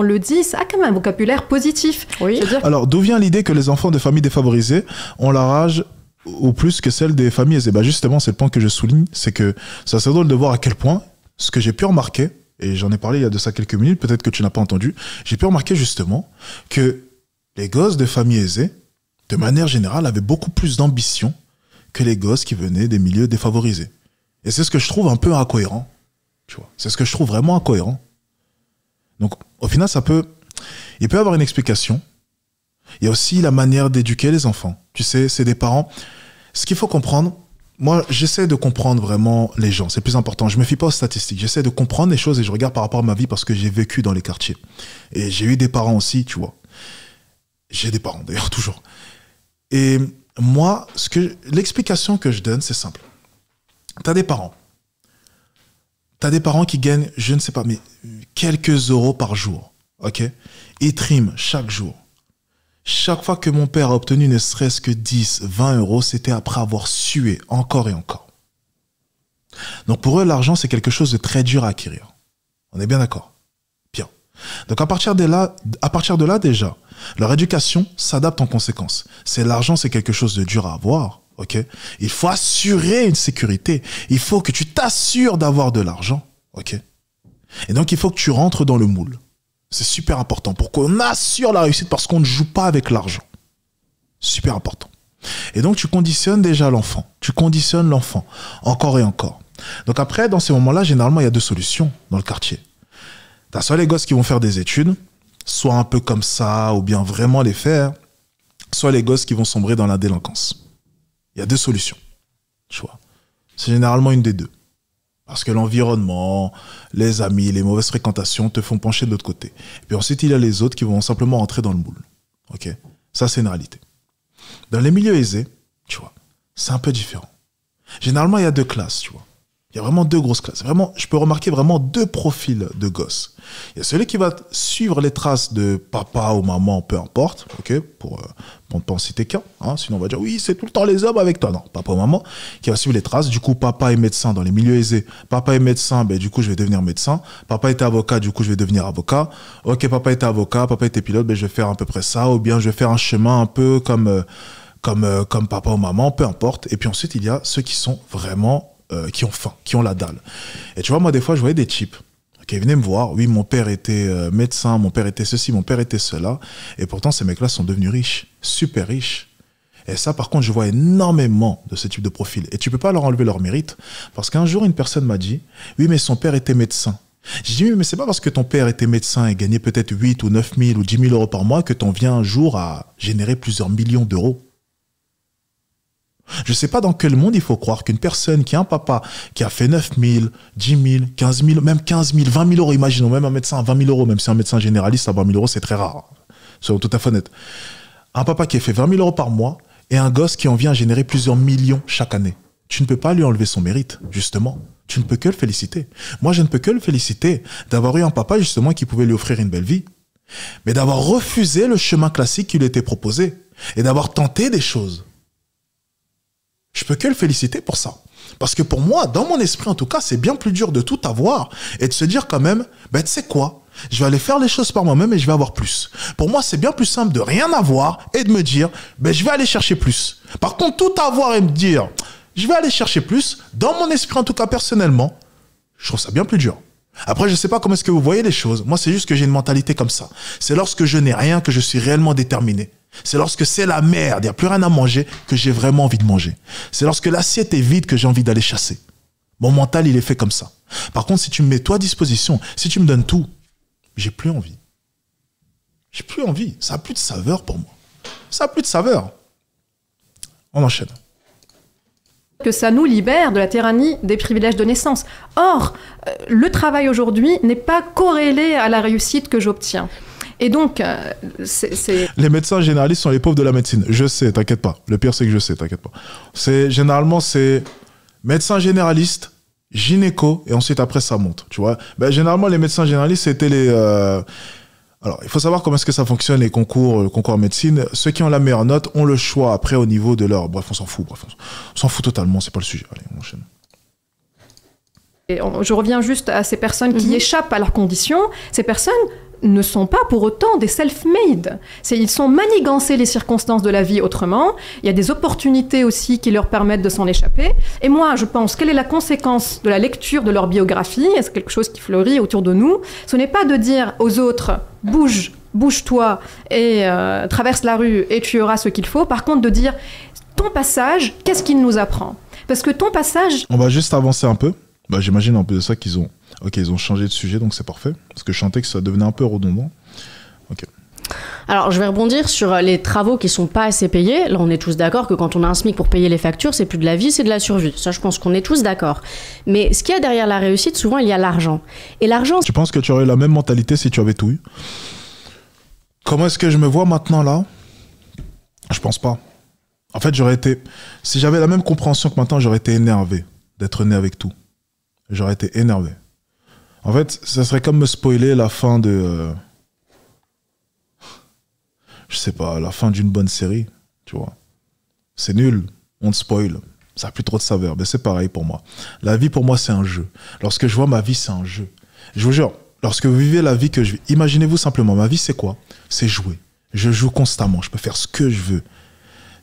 le dit, ça a quand même un vocabulaire positif. Oui. Alors d'où vient l'idée que les enfants de familles défavorisées ont la rage au plus que celle des familles aisées? Justement, c'est le point que je souligne, c'est que ça c'est drôle de voir à quel point ce que j'ai pu remarquer, et j'en ai parlé il y a de ça quelques minutes, peut-être que tu n'as pas entendu, j'ai pu remarquer justement que les gosses de familles aisées, de manière générale, avaient beaucoup plus d'ambition que les gosses qui venaient des milieux défavorisés. Et c'est ce que je trouve un peu incohérent. Tu vois, c'est ce que je trouve vraiment incohérent. Donc, au final, il peut y avoir une explication. Il y a aussi la manière d'éduquer les enfants. Tu sais, c'est des parents. Ce qu'il faut comprendre, moi, j'essaie de comprendre vraiment les gens. C'est le plus important. Je me fie pas aux statistiques. J'essaie de comprendre les choses et je regarde par rapport à ma vie parce que j'ai vécu dans les quartiers. Et j'ai eu des parents aussi, tu vois. J'ai des parents, d'ailleurs, toujours. Et moi, l'explication que je donne, c'est simple. T'as des parents. T'as des parents qui gagnent, je ne sais pas, mais quelques euros par jour. Ok? Ils triment chaque jour. Chaque fois que mon père a obtenu ne serait-ce que 10, 20 euros, c'était après avoir sué encore et encore. Donc pour eux, l'argent, c'est quelque chose de très dur à acquérir. On est bien d'accord? Bien. Donc à partir de là, déjà, leur éducation s'adapte en conséquence. L'argent, c'est quelque chose de dur à avoir. Ok? Il faut assurer une sécurité. Il faut que tu t'assures d'avoir de l'argent. Ok? Et donc, il faut que tu rentres dans le moule. C'est super important pour qu'on assure la réussite parce qu'on ne joue pas avec l'argent. Super important. Et donc, tu conditionnes déjà l'enfant. Tu conditionnes l'enfant, encore et encore. Donc après, dans ces moments-là, généralement, il y a deux solutions dans le quartier. T'as soit les gosses qui vont faire des études, soit un peu comme ça, ou bien vraiment les faire, soit les gosses qui vont sombrer dans la délinquance. Il y a deux solutions, tu vois. C'est généralement une des deux. Parce que l'environnement, les amis, les mauvaises fréquentations te font pencher de l'autre côté. Et puis ensuite, il y a les autres qui vont simplement entrer dans le moule. Ok ? Ça, c'est une réalité. Dans les milieux aisés, tu vois, c'est un peu différent. Généralement, il y a deux classes, tu vois. Il y a vraiment deux grosses classes. Vraiment, je peux remarquer vraiment deux profils de gosses. Il y a celui qui va suivre les traces de papa ou maman, peu importe, ok, pour ne pas en citer qu'un, hein, sinon on va dire oui, c'est tout le temps les hommes avec toi. Non, papa ou maman, qui va suivre les traces. Du coup, papa est médecin dans les milieux aisés. Papa est médecin, ben du coup, je vais devenir médecin. Papa était avocat, du coup, je vais devenir avocat. Ok, papa était avocat, papa était pilote, ben je vais faire à peu près ça, ou bien je vais faire un chemin un peu comme papa ou maman, peu importe. Et puis ensuite, il y a ceux qui sont vraiment qui ont faim, qui ont la dalle. Et tu vois, moi, des fois, je voyais des types qui venaient me voir. Oui, mon père était médecin, mon père était ceci, mon père était cela. Et pourtant, ces mecs-là sont devenus riches, super riches. Et ça, par contre, je vois énormément de ce type de profil. Et tu peux pas leur enlever leur mérite. Parce qu'un jour, une personne m'a dit, oui, mais son père était médecin. J'ai dit, oui, mais c'est pas parce que ton père était médecin et gagnait peut-être 8 ou 9 000 ou 10 000 euros par mois que t'en viens un jour à générer plusieurs millions d'euros. Je ne sais pas dans quel monde il faut croire qu'une personne qui a un papa qui a fait 9 000, 10 000, 15 000, même 15 000, 20 000 euros, imaginons même un médecin à 20 000 euros, même si un médecin généraliste à 20 000 euros, c'est très rare. Soyons tout à fait honnêtes. Un papa qui a fait 20 000 euros par mois et un gosse qui en vient à générer plusieurs millions chaque année. Tu ne peux pas lui enlever son mérite, justement. Tu ne peux que le féliciter. Moi, je ne peux que le féliciter d'avoir eu un papa, justement, qui pouvait lui offrir une belle vie, mais d'avoir refusé le chemin classique qui lui était proposé et d'avoir tenté des choses. Je peux que le féliciter pour ça. Parce que pour moi, dans mon esprit en tout cas, c'est bien plus dur de tout avoir et de se dire quand même, ben tu sais quoi, je vais aller faire les choses par moi-même et je vais avoir plus. Pour moi, c'est bien plus simple de rien avoir et de me dire, ben je vais aller chercher plus. Par contre, tout avoir et me dire, je vais aller chercher plus, dans mon esprit en tout cas personnellement, je trouve ça bien plus dur. Après, je sais pas comment est-ce que vous voyez les choses. Moi, c'est juste que j'ai une mentalité comme ça. C'est lorsque je n'ai rien que je suis réellement déterminé. C'est lorsque c'est la merde, il n'y a plus rien à manger, que j'ai vraiment envie de manger. C'est lorsque l'assiette est vide que j'ai envie d'aller chasser. Mon mental, il est fait comme ça. Par contre, si tu me mets toi à disposition, si tu me donnes tout, j'ai plus envie. J'ai plus envie. Ça n'a plus de saveur pour moi. Ça n'a plus de saveur. On enchaîne. Que ça nous libère de la tyrannie des privilèges de naissance. Or, le travail aujourd'hui n'est pas corrélé à la réussite que j'obtiens. Et donc, Les médecins généralistes sont les pauvres de la médecine. Je sais, t'inquiète pas. Le pire, c'est que je sais, t'inquiète pas. Généralement, c'est médecin généraliste, gynéco, et ensuite, après, ça monte. Tu vois, ben, généralement, les médecins généralistes, c'était les... Alors, il faut savoir comment est-ce que ça fonctionne, les concours, le concours en médecine. Ceux qui ont la meilleure note ont le choix après au niveau de leur... Bref, on s'en fout. Bref, on s'en fout totalement, c'est pas le sujet. Allez, on enchaîne. Et je reviens juste à ces personnes qui échappent à leurs conditions. Ces personnes ne sont pas pour autant des self-made. Ils sont manigancés les circonstances de la vie autrement. Il y a des opportunités aussi qui leur permettent de s'en échapper. Et moi, je pense, quelle est la conséquence de la lecture de leur biographie? Est-ce quelque chose qui fleurit autour de nous? Ce n'est pas de dire aux autres, bouge-toi et traverse la rue et tu auras ce qu'il faut. Par contre, de dire, ton passage, qu'est-ce qu'il nous apprend? Parce que ton passage... On va juste avancer un peu. Bah, j'imagine un peu de ça qu'ils ont... Ok, ils ont changé de sujet, donc c'est parfait. Parce que je sentais que ça devenait un peu redondant. Ok. Alors, je vais rebondir sur les travaux qui sont pas assez payés. Là, on est tous d'accord que quand on a un SMIC pour payer les factures, c'est plus de la vie, c'est de la survie. Ça, je pense qu'on est tous d'accord. Mais ce qu'il y a derrière la réussite, souvent, il y a l'argent. Et l'argent... Tu penses que tu aurais la même mentalité si tu avais tout eu? Comment est-ce que je me vois maintenant, là? Je pense pas. En fait, j'aurais été... Si j'avais la même compréhension que maintenant, j'aurais été énervé d'être né avec tout. J'aurais été énervé. En fait, ça serait comme me spoiler la fin de... je sais pas, la fin d'une bonne série, tu vois. C'est nul, on te spoil. Ça n'a plus trop de saveur. Mais c'est pareil pour moi. La vie, pour moi, c'est un jeu. Lorsque je vois ma vie, c'est un jeu. Je vous jure, lorsque vous vivez la vie que je vis, imaginez-vous simplement, ma vie, c'est quoi? C'est jouer. Je joue constamment, je peux faire ce que je veux.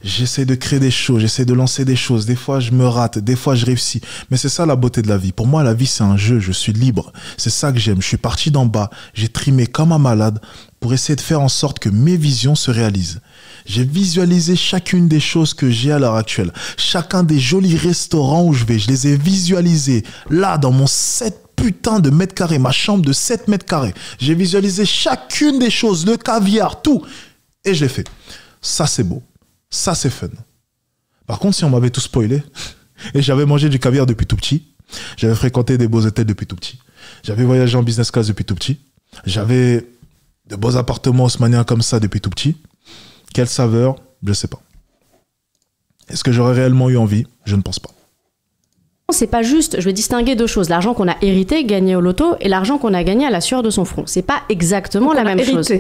J'essaie de créer des choses, j'essaie de lancer des choses. Des fois, je me rate, des fois, je réussis. Mais c'est ça la beauté de la vie. Pour moi, la vie, c'est un jeu. Je suis libre. C'est ça que j'aime. Je suis parti d'en bas. J'ai trimé comme un malade pour essayer de faire en sorte que mes visions se réalisent. J'ai visualisé chacune des choses que j'ai à l'heure actuelle. Chacun des jolis restaurants où je vais, je les ai visualisés là dans mon 7 putain de mètres carrés, ma chambre de 7 mètres carrés. J'ai visualisé chacune des choses, le caviar, tout. Et je l'ai fait. Ça, c'est beau. Ça, c'est fun. Par contre, si on m'avait tout spoilé, et j'avais mangé du caviar depuis tout petit, j'avais fréquenté des beaux hôtels depuis tout petit, j'avais voyagé en business class depuis tout petit, j'avais de beaux appartements haussmanniens comme ça depuis tout petit, quelle saveur, je ne sais pas. Est-ce que j'aurais réellement eu envie? Je ne pense pas. C'est pas juste, je vais distinguer deux choses, l'argent qu'on a hérité, gagné au loto, et l'argent qu'on a gagné à la sueur de son front. C'est pas exactement la même chose.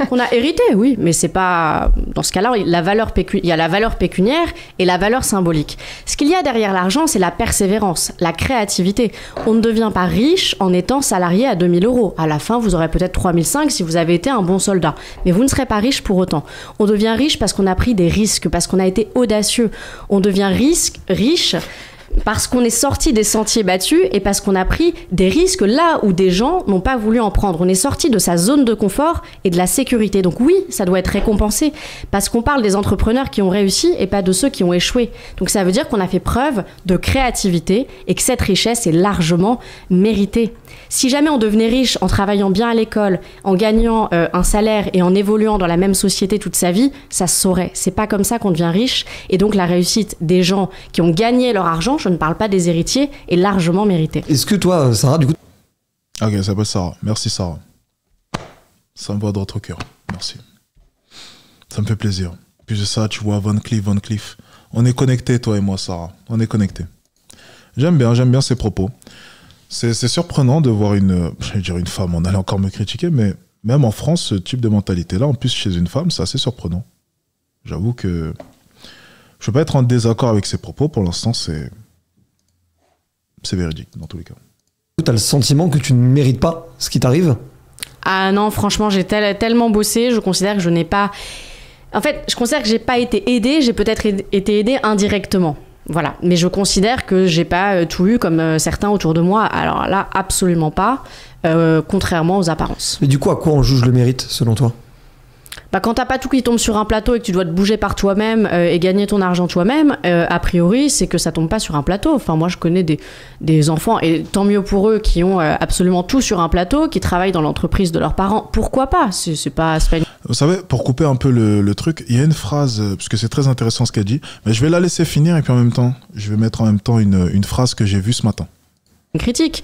Qu'on a hérité, oui, mais c'est pas... Dans ce cas-là, il y a la valeur pécuniaire et la valeur symbolique. Ce qu'il y a derrière l'argent, c'est la persévérance, la créativité. On ne devient pas riche en étant salarié à 2000 €. À la fin, vous aurez peut-être 3005 si vous avez été un bon soldat. Mais vous ne serez pas riche pour autant. On devient riche parce qu'on a pris des risques, parce qu'on a été audacieux. On devient riche parce qu'on est sorti des sentiers battus et parce qu'on a pris des risques là où des gens n'ont pas voulu en prendre. On est sorti de sa zone de confort et de la sécurité. Donc oui, ça doit être récompensé parce qu'on parle des entrepreneurs qui ont réussi et pas de ceux qui ont échoué. Donc ça veut dire qu'on a fait preuve de créativité et que cette richesse est largement méritée. Si jamais on devenait riche en travaillant bien à l'école, en gagnant un salaire et en évoluant dans la même société toute sa vie, ça se saurait. C'est pas comme ça qu'on devient riche. Et donc la réussite des gens qui ont gagné leur argent, je ne parle pas des héritiers, est largement méritée. Est-ce que toi, Sarah, du coup... Ok, ça s'appelle Sarah. Merci Sarah. Ça me va droit au cœur. Merci. Ça me fait plaisir. Puis de ça, tu vois, Van Cleef. On est connectés, toi et moi, Sarah. On est connectés. J'aime bien ces propos. C'est surprenant de voir une femme, on allait encore me critiquer, mais même en France, ce type de mentalité-là, en plus chez une femme, c'est assez surprenant. J'avoue que je ne peux pas être en désaccord avec ces propos, pour l'instant, c'est véridique dans tous les cas. Tu as le sentiment que tu ne mérites pas ce qui t'arrive? Ah non, franchement, j'ai tellement bossé, je considère que je n'ai pas... En fait, je considère que j'ai pas été aidée, j'ai peut-être été aidée indirectement. Voilà, mais je considère que j'ai pas tout eu comme certains autour de moi. Alors là, absolument pas, contrairement aux apparences. Mais du coup, à quoi on juge le mérite, selon toi? Bah, quand t'as pas tout qui tombe sur un plateau et que tu dois te bouger par toi-même et gagner ton argent toi-même, a priori, c'est que ça tombe pas sur un plateau. Enfin, moi, je connais des enfants, et tant mieux pour eux, qui ont absolument tout sur un plateau, qui travaillent dans l'entreprise de leurs parents. Pourquoi pas? C'est pas une... Vous savez, pour couper un peu le truc, il y a une phrase, parce que c'est très intéressant ce qu'elle dit, mais je vais la laisser finir et puis en même temps, je vais mettre en même temps une phrase que j'ai vue ce matin. Critiques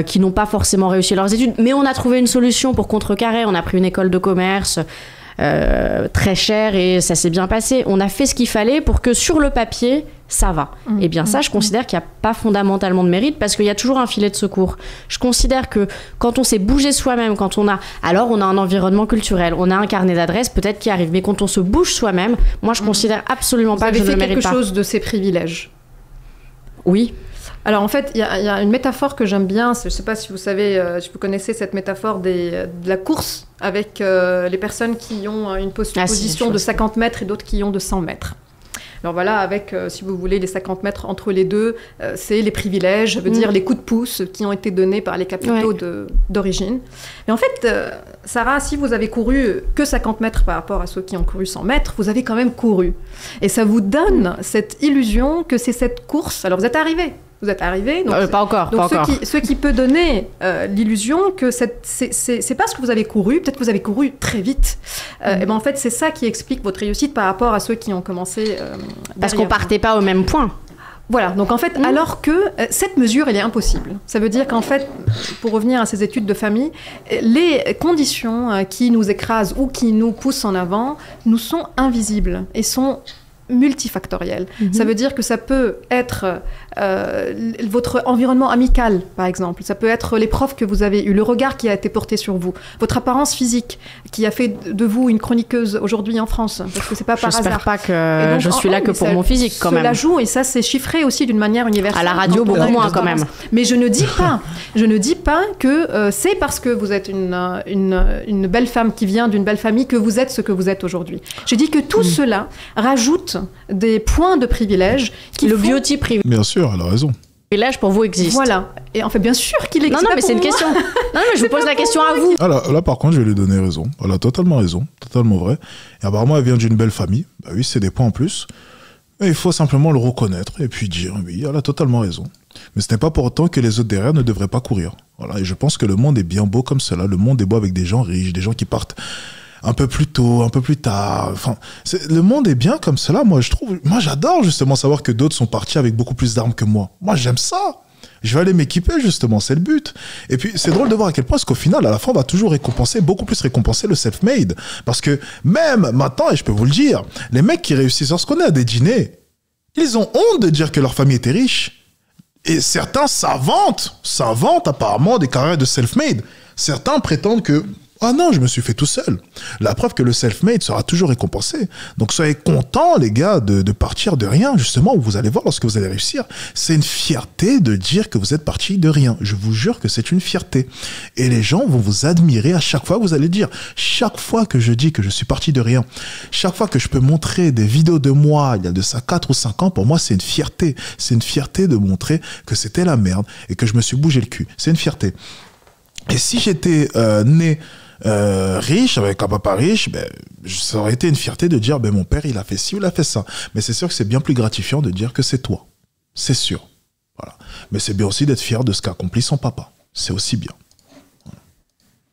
qui n'ont pas forcément réussi leurs études, mais on a trouvé une solution pour contrecarrer. On a pris une école de commerce très chère et ça s'est bien passé. On a fait ce qu'il fallait pour que sur le papier, ça va. Et bien ça, je considère qu'il n'y a pas fondamentalement de mérite parce qu'il y a toujours un filet de secours. Je considère que quand on s'est bougé soi-même, alors on a un environnement culturel, on a un carnet d'adresses peut-être qui arrive, mais quand on se bouge soi-même, moi je considère absolument pas que je ne le mérite pas. Vous avez fait quelque chose de ces privilèges? Oui. Alors en fait, il y a une métaphore que j'aime bien, je ne sais pas si vous savez, si vous connaissez cette métaphore de la course avec les personnes qui ont une position de 50 mètres et d'autres qui ont de 100 mètres. Alors voilà, avec, si vous voulez, les 50 mètres entre les deux, c'est les privilèges, ça veut dire les coups de pouce qui ont été donnés par les capitaux d'origine. Mais en fait, Sarah, si vous avez couru que 50 mètres par rapport à ceux qui ont couru 100 mètres, vous avez quand même couru. Et ça vous donne cette illusion que c'est cette course. Alors vous êtes arrivé. Donc pas encore. Ce qui peut donner l'illusion que c'est parce que vous avez couru, peut-être que vous avez couru très vite. Et ben en fait, c'est ça qui explique votre réussite par rapport à ceux qui ont commencé. Parce qu'on partait pas au même point. Voilà, donc en fait, alors que cette mesure, elle est impossible. Ça veut dire qu'en fait, pour revenir à ces études de famille, les conditions qui nous écrasent ou qui nous poussent en avant nous sont invisibles et sont multifactoriel. Ça veut dire que ça peut être votre environnement amical, par exemple. Ça peut être les profs que vous avez eus, le regard qui a été porté sur vous, votre apparence physique qui a fait de vous une chroniqueuse aujourd'hui en France. Parce que c'est pas par hasard. J'espère pas que donc, je suis là que pour mon physique, quand même. Cela joue, et ça, c'est chiffré aussi d'une manière universelle. À la radio, beaucoup moins, quand même. Mais je ne dis pas que c'est parce que vous êtes une belle femme qui vient d'une belle famille que vous êtes ce que vous êtes aujourd'hui. Je dis que tout cela rajoute des points de privilège qui le biotype privilège. Bien sûr, elle a raison. privilège pour vous existe. Voilà. Et en fait, bien sûr qu'il existe. Non, pas mais pour c'est une moi. question. Non, mais je vous pose la question à vous. Ah là, par contre, je vais lui donner raison. Elle a totalement raison, totalement vrai. Et apparemment, elle vient d'une belle famille. Bah oui, c'est des points en plus. Mais il faut simplement le reconnaître et puis dire, oui, elle a totalement raison. Mais ce n'est pas pour autant que les autres derrière ne devraient pas courir. Voilà. Et je pense que le monde est bien beau comme cela. Le monde est beau avec des gens riches, des gens qui partent un peu plus tôt, un peu plus tard. Enfin, le monde est bien comme cela, moi, je trouve. Moi, j'adore justement savoir que d'autres sont partis avec beaucoup plus d'armes que moi. Moi, j'aime ça. Je vais aller m'équiper, justement, c'est le but. Et puis, c'est drôle de voir à quel point, parce qu'au final, à la fin, on va toujours récompenser, beaucoup plus récompenser le self-made. Parce que même maintenant, et je peux vous le dire, les mecs qui réussissent, lorsqu'on est à des dîners, ils ont honte de dire que leur famille était riche. Et certains s'inventent apparemment des carrières de self-made. Certains prétendent que ah non, je me suis fait tout seul. La preuve que le self-made sera toujours récompensé. Donc soyez contents, les gars, de partir de rien, justement, où vous allez voir lorsque vous allez réussir. C'est une fierté de dire que vous êtes parti de rien. Je vous jure que c'est une fierté. Et les gens vont vous admirer à chaque fois que vous allez dire. Chaque fois que je dis que je suis parti de rien, chaque fois que je peux montrer des vidéos de moi, il y a de ça 4 ou 5 ans, pour moi, c'est une fierté. C'est une fierté de montrer que c'était la merde et que je me suis bougé le cul. C'est une fierté. Et si j'étais né riche, avec un papa riche, ben, ça aurait été une fierté de dire, ben, mon père, il a fait ci ou il a fait ça. Mais c'est sûr que c'est bien plus gratifiant de dire que c'est toi. C'est sûr. Voilà. Mais c'est bien aussi d'être fier de ce qu'a accompli son papa. C'est aussi bien.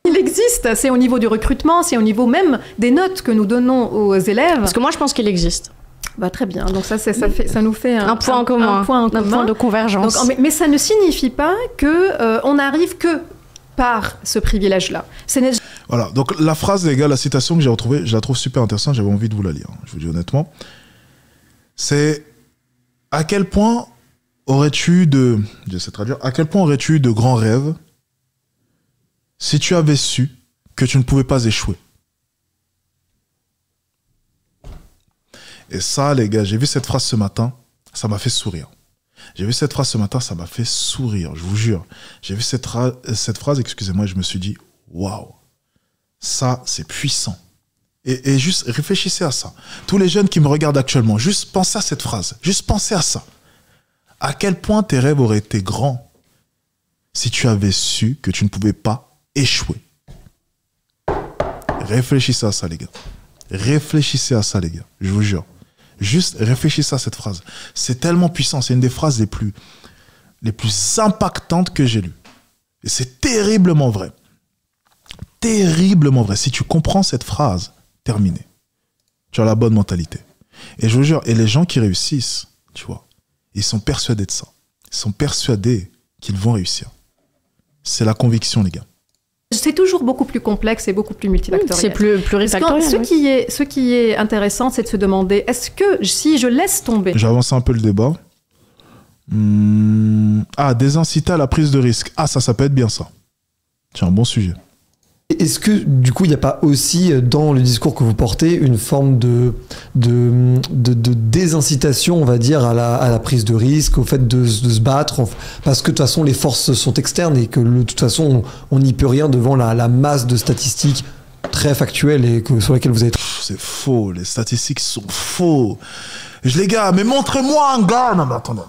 Il existe, c'est au niveau du recrutement, c'est au niveau même des notes que nous donnons aux élèves. Parce que moi, je pense qu'il existe. Bah, très bien, donc ça nous fait Un point en commun. Un point de convergence. Donc, mais ça ne signifie pas que on n'arrive que par ce privilège-là. Voilà, donc la phrase, les gars, la citation que j'ai retrouvée, je la trouve super intéressante, j'avais envie de vous la lire, je vous dis honnêtement. C'est à quel point aurais-tu j'essaie de traduire, à quel point aurais-tu eu de grands rêves si tu avais su que tu ne pouvais pas échouer. Et ça, les gars, j'ai vu cette phrase ce matin, ça m'a fait sourire. J'ai vu cette phrase ce matin, ça m'a fait sourire, je vous jure. J'ai vu cette phrase, excusez-moi, et je me suis dit, waouh, ça, c'est puissant. Et juste réfléchissez à ça. Tous les jeunes qui me regardent actuellement, juste pensez à cette phrase, juste pensez à ça. À quel point tes rêves auraient été grands si tu avais su que tu ne pouvais pas échouer. Réfléchissez à ça, les gars. Réfléchissez à ça, les gars, je vous jure. Juste réfléchissez à cette phrase. C'est tellement puissant. C'est une des phrases les plus impactantes que j'ai lues. Et c'est terriblement vrai. Terriblement vrai. Si tu comprends cette phrase, terminé. Tu as la bonne mentalité. Et je vous jure, et les gens qui réussissent, tu vois, ils sont persuadés de ça. Ils sont persuadés qu'ils vont réussir. C'est la conviction, les gars. C'est toujours beaucoup plus complexe et beaucoup plus multifactoriel. C'est plurifactoriel. Ce qui est intéressant, c'est de se demander, est-ce que si je laisse tomber... J'avance un peu le débat. Désinciter à la prise de risque. Ah, ça peut être bien ça. C'est un bon sujet. Est-ce que, du coup, il n'y a pas aussi, dans le discours que vous portez, une forme de désincitation, on va dire, à la prise de risque, au fait de se battre, parce que de toute façon, les forces sont externes et que de toute façon, on n'y peut rien devant la masse de statistiques très factuelles et sur lesquelles vous êtes... C'est faux, les statistiques sont faux. Les gars, mais montrez-moi un gars... Non, mais attendez.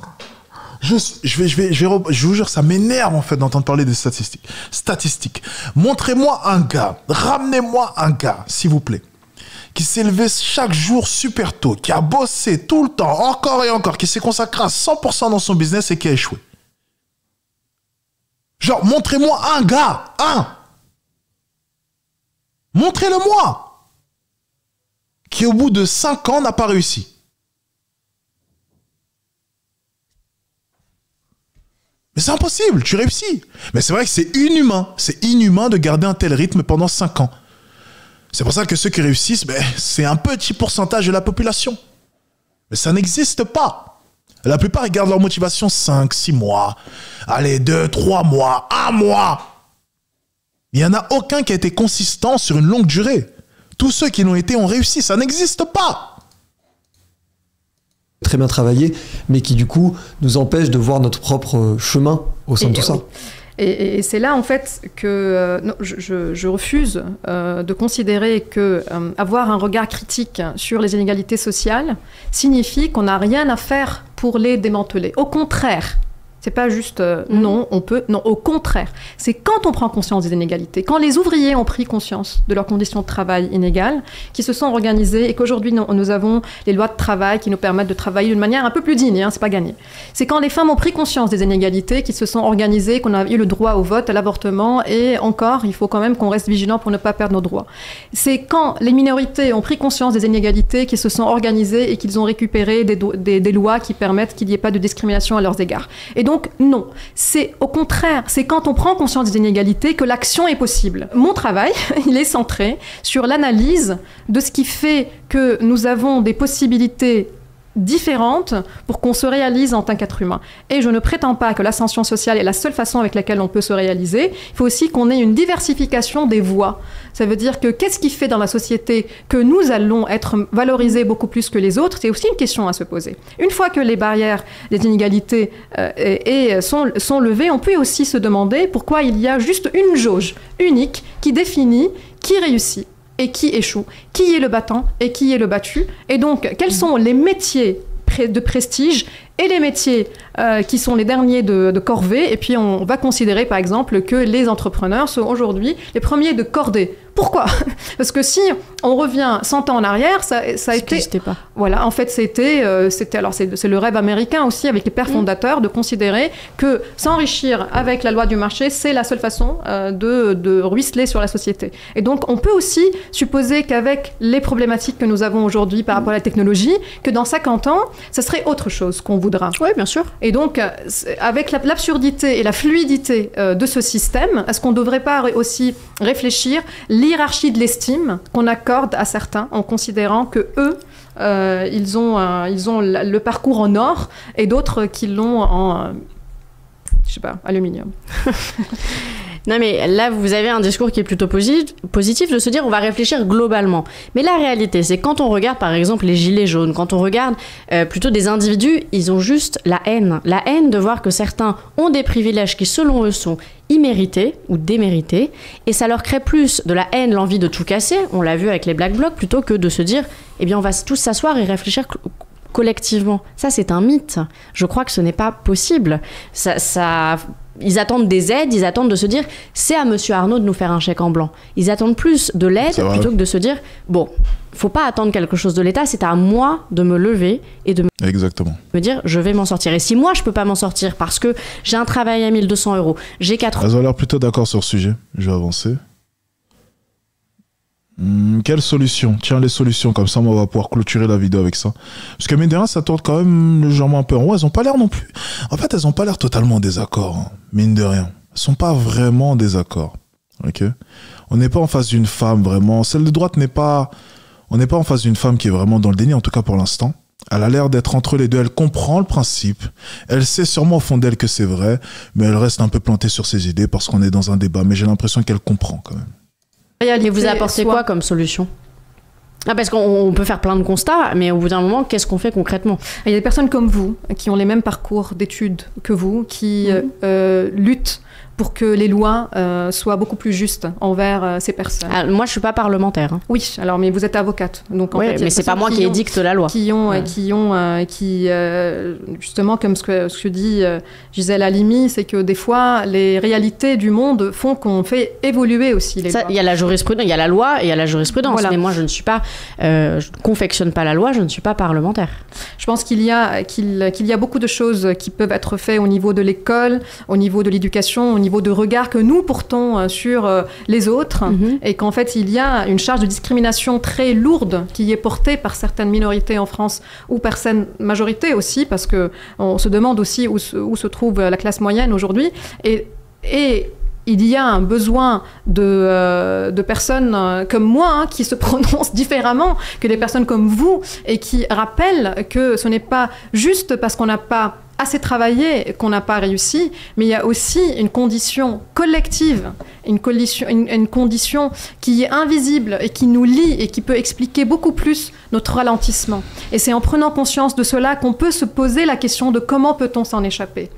Je vous jure, ça m'énerve en fait d'entendre parler des statistiques. Montrez-moi un gars, ramenez-moi un gars, s'il vous plaît, qui s'est levé chaque jour super tôt, qui a bossé tout le temps, encore et encore, qui s'est consacré à 100% dans son business et qui a échoué. Genre, montrez-moi un gars, montrez-le-moi, qui au bout de 5 ans n'a pas réussi. Mais c'est impossible, tu réussis. Mais c'est vrai que c'est inhumain de garder un tel rythme pendant 5 ans. C'est pour ça que ceux qui réussissent, c'est un petit pourcentage de la population. Mais ça n'existe pas. La plupart, ils gardent leur motivation 5, 6 mois. Allez, 2, 3 mois, 1 mois. Il n'y en a aucun qui a été consistant sur une longue durée. Tous ceux qui l'ont été ont réussi, ça n'existe pas. Très bien travaillé, mais qui du coup nous empêche de voir notre propre chemin au sein de tout ça. Et c'est là en fait que je refuse de considérer que avoir un regard critique sur les inégalités sociales signifie qu'on n'a rien à faire pour les démanteler. Au contraire, C'est pas juste non, on peut. Non, au contraire. C'est quand on prend conscience des inégalités, quand les ouvriers ont pris conscience de leurs conditions de travail inégales, qui se sont organisés et qu'aujourd'hui nous avons les lois de travail qui nous permettent de travailler d'une manière un peu plus digne, c'est pas gagné. C'est quand les femmes ont pris conscience des inégalités, qui se sont organisées, qu'on a eu le droit au vote, à l'avortement, et encore, il faut quand même qu'on reste vigilant pour ne pas perdre nos droits. C'est quand les minorités ont pris conscience des inégalités, qui se sont organisées et qu'ils ont récupéré des lois qui permettent qu'il n'y ait pas de discrimination à leurs égards. Et donc, non. C'est au contraire, c'est quand on prend conscience des inégalités que l'action est possible. Mon travail, il est centré sur l'analyse de ce qui fait que nous avons des possibilités différentes pour qu'on se réalise en tant qu'être humain. Et je ne prétends pas que l'ascension sociale est la seule façon avec laquelle on peut se réaliser. Il faut aussi qu'on ait une diversification des voies. Ça veut dire que qu'est-ce qui fait dans la société que nous allons être valorisés beaucoup plus que les autres? C'est aussi une question à se poser. Une fois que les barrières des inégalités sont levées, on peut aussi se demander pourquoi il y a juste une jauge unique qui définit qui réussit et qui échoue, qui est le battant et qui est le battu. Et donc, quels sont les métiers de prestige et les métiers qui sont les derniers de corvée. Et puis, on va considérer, par exemple, que les entrepreneurs sont aujourd'hui les premiers de cordée. Pourquoi? Parce que si on revient 100 ans en arrière, ça a été... pas. Voilà, en fait, c'était alors c'est le rêve américain aussi, avec les pères fondateurs, de considérer que s'enrichir avec la loi du marché, c'est la seule façon de ruisseler sur la société. Et donc, on peut aussi supposer qu'avec les problématiques que nous avons aujourd'hui par rapport à la technologie, que dans 50 ans, ça serait autre chose qu'on voudra. Oui, bien sûr. Et donc, avec l'absurdité et la fluidité de ce système, est-ce qu'on ne devrait pas aussi réfléchir l'hiérarchie de l'estime qu'on accorde à certains en considérant que eux, ils ont le parcours en or et d'autres qui l'ont en, je sais pas, aluminium. Non mais là vous avez un discours qui est plutôt positif de se dire on va réfléchir globalement. Mais la réalité c'est quand on regarde par exemple les gilets jaunes, quand on regarde plutôt des individus, ils ont juste la haine de voir que certains ont des privilèges qui selon eux sont immérités ou démérités et ça leur crée plus de la haine, l'envie de tout casser, on l'a vu avec les Black Blocs, plutôt que de se dire eh bien on va tous s'asseoir et réfléchir collectivement. Ça c'est un mythe. Je crois que ce n'est pas possible. Ils attendent des aides, ils attendent de se dire c'est à Monsieur Arnaud de nous faire un chèque en blanc. Ils attendent plus de l'aide plutôt que de se dire bon, faut pas attendre quelque chose de l'État, c'est à moi de me lever et de me dire je vais m'en sortir. Et si moi je peux pas m'en sortir parce que j'ai un travail à 1 200 €, j'ai 4 ans. Elles ont l'air plutôt d'accord sur ce sujet. Je vais avancer. Quelle solution? Tiens, les solutions, comme ça on va pouvoir clôturer la vidéo avec ça. Parce que mine de rien, ça tourne quand même légèrement un peu en rond. Elles ont pas l'air non plus. En fait, elles ont pas l'air totalement en désaccord, hein, mine de rien. Elles sont pas vraiment en désaccord. Ok? On n'est pas en face d'une femme vraiment. Celle de droite n'est pas. On n'est pas en face d'une femme qui est vraiment dans le déni, en tout cas pour l'instant. Elle a l'air d'être entre les deux. Elle comprend le principe. Elle sait sûrement au fond d'elle que c'est vrai, mais elle reste un peu plantée sur ses idées parce qu'on est dans un débat. Mais j'ai l'impression qu'elle comprend quand même. Et vous apportez quoi comme solution? Parce qu'on peut faire plein de constats, mais au bout d'un moment, qu'est-ce qu'on fait concrètement? Il y a des personnes comme vous, qui ont les mêmes parcours d'études que vous, qui luttent pour que les lois soient beaucoup plus justes envers ces personnes. Ah, moi, je suis pas parlementaire. Hein. Oui, alors mais vous êtes avocate, donc en fait, mais c'est pas moi qui édicte la loi. Qui justement, comme ce que dit Gisèle Halimi, c'est que des fois, les réalités du monde font qu'on fait évoluer aussi les lois. Il y a la jurisprudence, il y a la loi et il y a la jurisprudence. Voilà. Mais moi, je ne suis pas, je ne confectionne pas la loi, je ne suis pas parlementaire. Je pense qu'il y a beaucoup de choses qui peuvent être faites au niveau de l'école, au niveau de l'éducation, au niveau de regard que nous portons sur les autres, et qu'en fait il y a une charge de discrimination très lourde qui est portée par certaines minorités en France, ou par certaines majorités aussi, parce qu'on se demande aussi où se trouve la classe moyenne aujourd'hui, et il y a un besoin de personnes comme moi qui se prononcent différemment que des personnes comme vous, et qui rappellent que ce n'est pas juste parce qu'on n'a pas assez travaillé qu'on n'a pas réussi, mais il y a aussi une condition collective, une condition qui est invisible et qui nous lie et qui peut expliquer beaucoup plus notre ralentissement. Et c'est en prenant conscience de cela qu'on peut se poser la question de comment peut-on s'en échapper.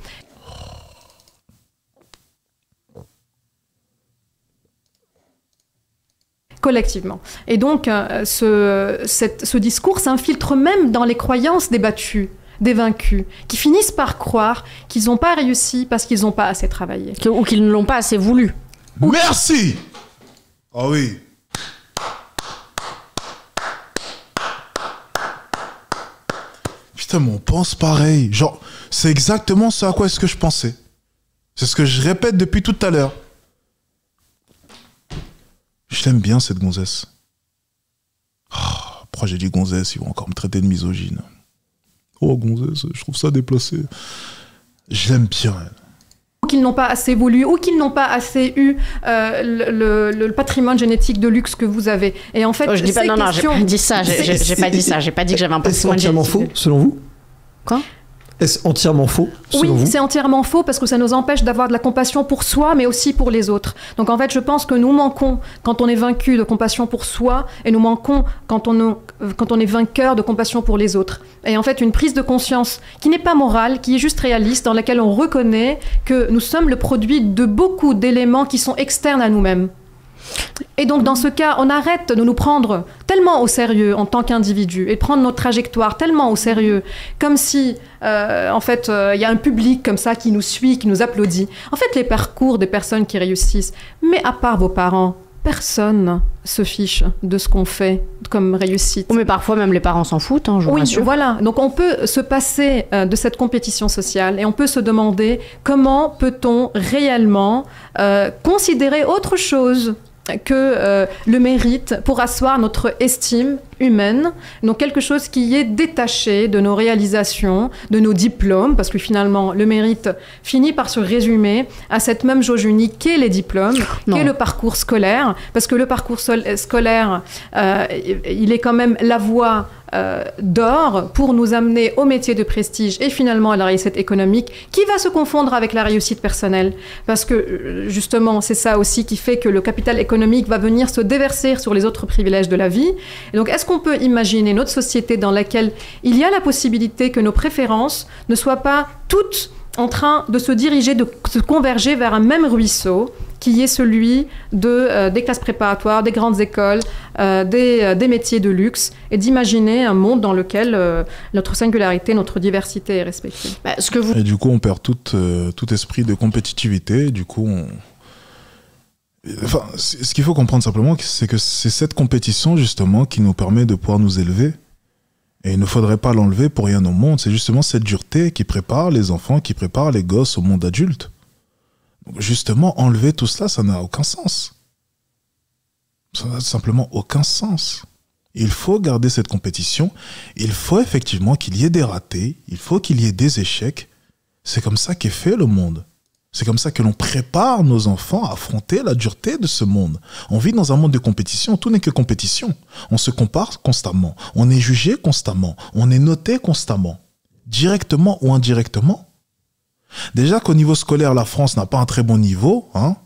Collectivement. Et donc, ce discours s'infiltre même dans les croyances débattues des vaincus, qui finissent par croire qu'ils n'ont pas réussi parce qu'ils n'ont pas assez travaillé. Ou qu'ils ne l'ont pas assez voulu. Merci. Ah oui. Putain, mais on pense pareil. Genre, c'est exactement ce à quoi est-ce que je pensais. C'est ce que je répète depuis tout à l'heure. Je l'aime bien, cette gonzesse. Oh, pourquoi j'ai dit gonzesse? Ils vont encore me traiter de misogyne. Oh, gonzesse, je trouve ça déplacé. Je l'aime bien, elle. Ou qu'ils n'ont pas assez voulu, ou qu'ils n'ont pas assez eu le patrimoine génétique de luxe que vous avez. Et en fait, je dis pas, non, j'ai pas dit ça. J'ai pas dit ça. J'ai pas dit que j'avais un patrimoine génétique. Est-ce entièrement faux, selon vous? Quoi? Est-ce entièrement faux, selon vous? Oui, c'est entièrement faux parce que ça nous empêche d'avoir de la compassion pour soi, mais aussi pour les autres. Donc en fait, je pense que nous manquons, quand on est vaincu, de compassion pour soi, et nous manquons quand on est vainqueur de compassion pour les autres. Et en fait, une prise de conscience qui n'est pas morale, qui est juste réaliste, dans laquelle on reconnaît que nous sommes le produit de beaucoup d'éléments qui sont externes à nous-mêmes. Et donc dans ce cas, on arrête de nous prendre tellement au sérieux en tant qu'individu et de prendre notre trajectoire tellement au sérieux, comme si en fait il y a un public comme ça qui nous suit, qui nous applaudit. En fait, les parcours des personnes qui réussissent, mais à part vos parents, personne se fiche de ce qu'on fait comme réussite. Mais parfois même les parents s'en foutent, hein, je vous rassure. Oui, voilà. Donc on peut se passer de cette compétition sociale et on peut se demander comment peut-on réellement considérer autre chose que le mérite pour asseoir notre estime humaine, donc quelque chose qui est détaché de nos réalisations, de nos diplômes, parce que finalement le mérite finit par se résumer à cette même jauge unique qu'est les diplômes, qu'est le parcours scolaire, parce que le parcours scolaire, il est quand même la voie d'or pour nous amener au métier de prestige et finalement à la réussite économique qui va se confondre avec la réussite personnelle, parce que justement c'est ça aussi qui fait que le capital économique va venir se déverser sur les autres privilèges de la vie. Et donc est-ce qu'on peut imaginer notre société dans laquelle il y a la possibilité que nos préférences ne soient pas toutes en train de se diriger, de se converger vers un même ruisseau qui est celui des classes préparatoires, des grandes écoles, des métiers de luxe, et d'imaginer un monde dans lequel notre singularité, notre diversité est respectée. Et du coup, on perd tout esprit de compétitivité. Du coup, Enfin, ce qu'il faut comprendre simplement, c'est que c'est cette compétition, justement, qui nous permet de pouvoir nous élever. Et il ne faudrait pas l'enlever pour rien au monde. C'est justement cette dureté qui prépare les enfants, qui prépare les gosses au monde adulte. Donc justement, enlever tout cela, ça n'a aucun sens. Ça n'a simplement aucun sens. Il faut garder cette compétition. Il faut effectivement qu'il y ait des ratés. Il faut qu'il y ait des échecs. C'est comme ça qu'est fait le monde. C'est comme ça que l'on prépare nos enfants à affronter la dureté de ce monde. On vit dans un monde de compétition, tout n'est que compétition. On se compare constamment, on est jugé constamment, on est noté constamment, directement ou indirectement. Déjà qu'au niveau scolaire, la France n'a pas un très bon niveau. Hein.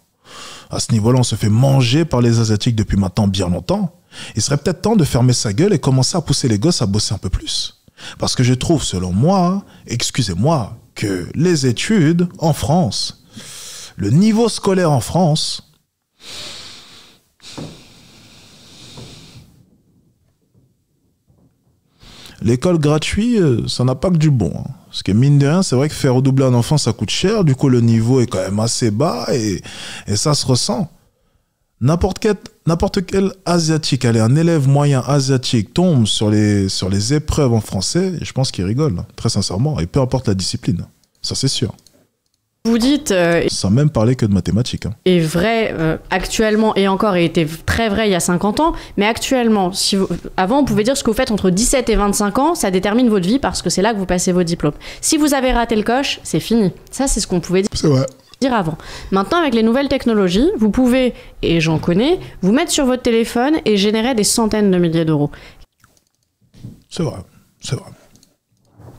À ce niveau-là, on se fait manger par les Asiatiques depuis maintenant bien longtemps. Il serait peut-être temps de fermer sa gueule et commencer à pousser les gosses à bosser un peu plus. Parce que je trouve, selon moi, excusez-moi, que les études en France, le niveau scolaire en France, l'école gratuite, ça n'a pas que du bon. Hein. Parce que mine de rien, c'est vrai que faire redoubler un enfant, ça coûte cher. Du coup, le niveau est quand même assez bas et ça se ressent. N'importe quel asiatique, allez, un élève moyen asiatique tombe sur les épreuves en français, et je pense qu'il rigole, très sincèrement, et peu importe la discipline. Ça, c'est sûr. Vous dites... sans même parler que de mathématiques. Hein. Est vrai actuellement, et encore, et était très vrai il y a 50 ans, mais actuellement, avant, on pouvait dire ce que vous faites entre 17 et 25 ans, ça détermine votre vie parce que c'est là que vous passez vos diplômes. Si vous avez raté le coche, c'est fini. Ça, c'est ce qu'on pouvait dire. C'est vrai. Avant. Maintenant, avec les nouvelles technologies, vous pouvez, et j'en connais, vous mettre sur votre téléphone et générer des centaines de milliers d'euros. C'est vrai, c'est vrai.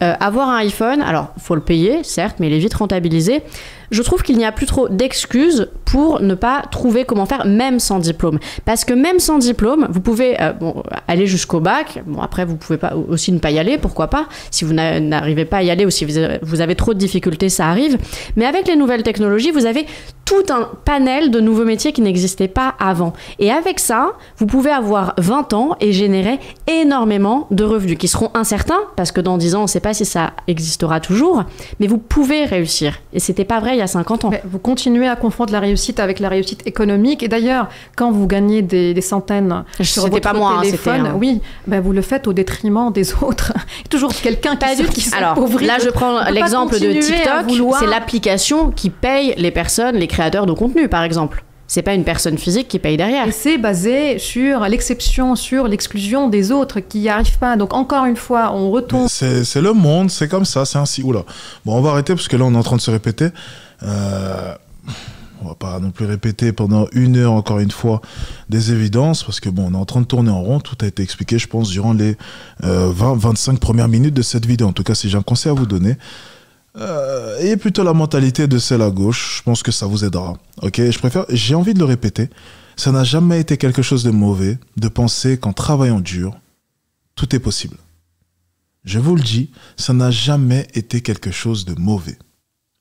Avoir un iPhone, alors il faut le payer, certes, mais il est vite rentabilisé. Je trouve qu'il n'y a plus trop d'excuses pour ne pas trouver comment faire, même sans diplôme. Parce que même sans diplôme, vous pouvez aller jusqu'au bac. Bon, après, vous pouvez pas, aussi ne pas y aller, pourquoi pas. Si vous n'arrivez pas à y aller ou si vous avez trop de difficultés, ça arrive. Mais avec les nouvelles technologies, vous avez tout un panel de nouveaux métiers qui n'existaient pas avant. Et avec ça, vous pouvez avoir 20 ans et générer énormément de revenus qui seront incertains, parce que dans 10 ans, on ne sait pas pas si ça existera toujours, mais vous pouvez réussir. Et c'était pas vrai il y a 50 ans. Mais vous continuez à confondre la réussite avec la réussite économique. Et d'ailleurs, quand vous gagnez des centaines sur votre pas moi, téléphone, hein, oui, ben vous le faites au détriment des autres. Toujours quelqu'un qui s'appauvrit. Là, je prends l'exemple de TikTok. C'est l'application qui paye les personnes, les créateurs de contenu, par exemple. C'est pas une personne physique qui paye derrière. Et c'est basé sur l'exception, sur l'exclusion des autres qui n'y arrivent pas. Donc encore une fois, on retombe. C'est le monde, c'est comme ça, c'est ainsi. Oula. Bon, on va arrêter parce que là, on est en train de se répéter. On va pas non plus répéter pendant 1 heure, encore une fois, des évidences, parce que bon, on est en train de tourner en rond. Tout a été expliqué, je pense, durant les 20-25 premières minutes de cette vidéo. En tout cas, si j'ai un conseil à vous donner, ayez plutôt la mentalité de celle à gauche. Je pense que ça vous aidera. Ok, j'ai envie de le répéter. Ça n'a jamais été quelque chose de mauvais de penser qu'en travaillant dur, tout est possible. Je vous le dis, ça n'a jamais été quelque chose de mauvais.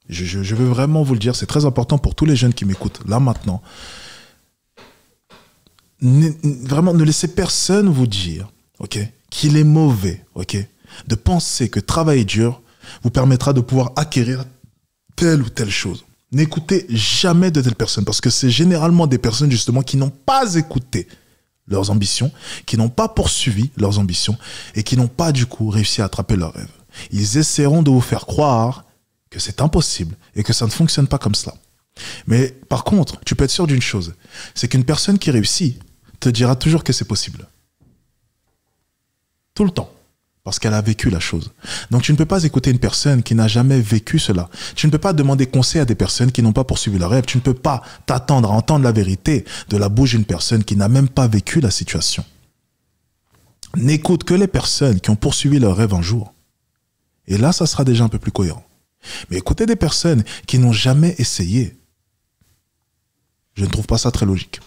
Je veux vraiment vous le dire, c'est très important pour tous les jeunes qui m'écoutent là maintenant. Vraiment, ne laissez personne vous dire, ok, qu'il est mauvais, ok, de penser que travailler dur vous permettra de pouvoir acquérir telle ou telle chose. N'écoutez jamais de telles personnes parce que c'est généralement des personnes justement qui n'ont pas écouté leurs ambitions, qui n'ont pas poursuivi leurs ambitions et qui n'ont pas du coup réussi à attraper leurs rêves. Ils essaieront de vous faire croire que c'est impossible et que ça ne fonctionne pas comme cela. Mais par contre, tu peux être sûr d'une chose, c'est qu'une personne qui réussit te dira toujours que c'est possible. Tout le temps. Parce qu'elle a vécu la chose. Donc tu ne peux pas écouter une personne qui n'a jamais vécu cela. Tu ne peux pas demander conseil à des personnes qui n'ont pas poursuivi leur rêve. Tu ne peux pas t'attendre à entendre la vérité de la bouche d'une personne qui n'a même pas vécu la situation. N'écoute que les personnes qui ont poursuivi leur rêve un jour. Et là, ça sera déjà un peu plus cohérent. Mais écoutez des personnes qui n'ont jamais essayé. Je ne trouve pas ça très logique.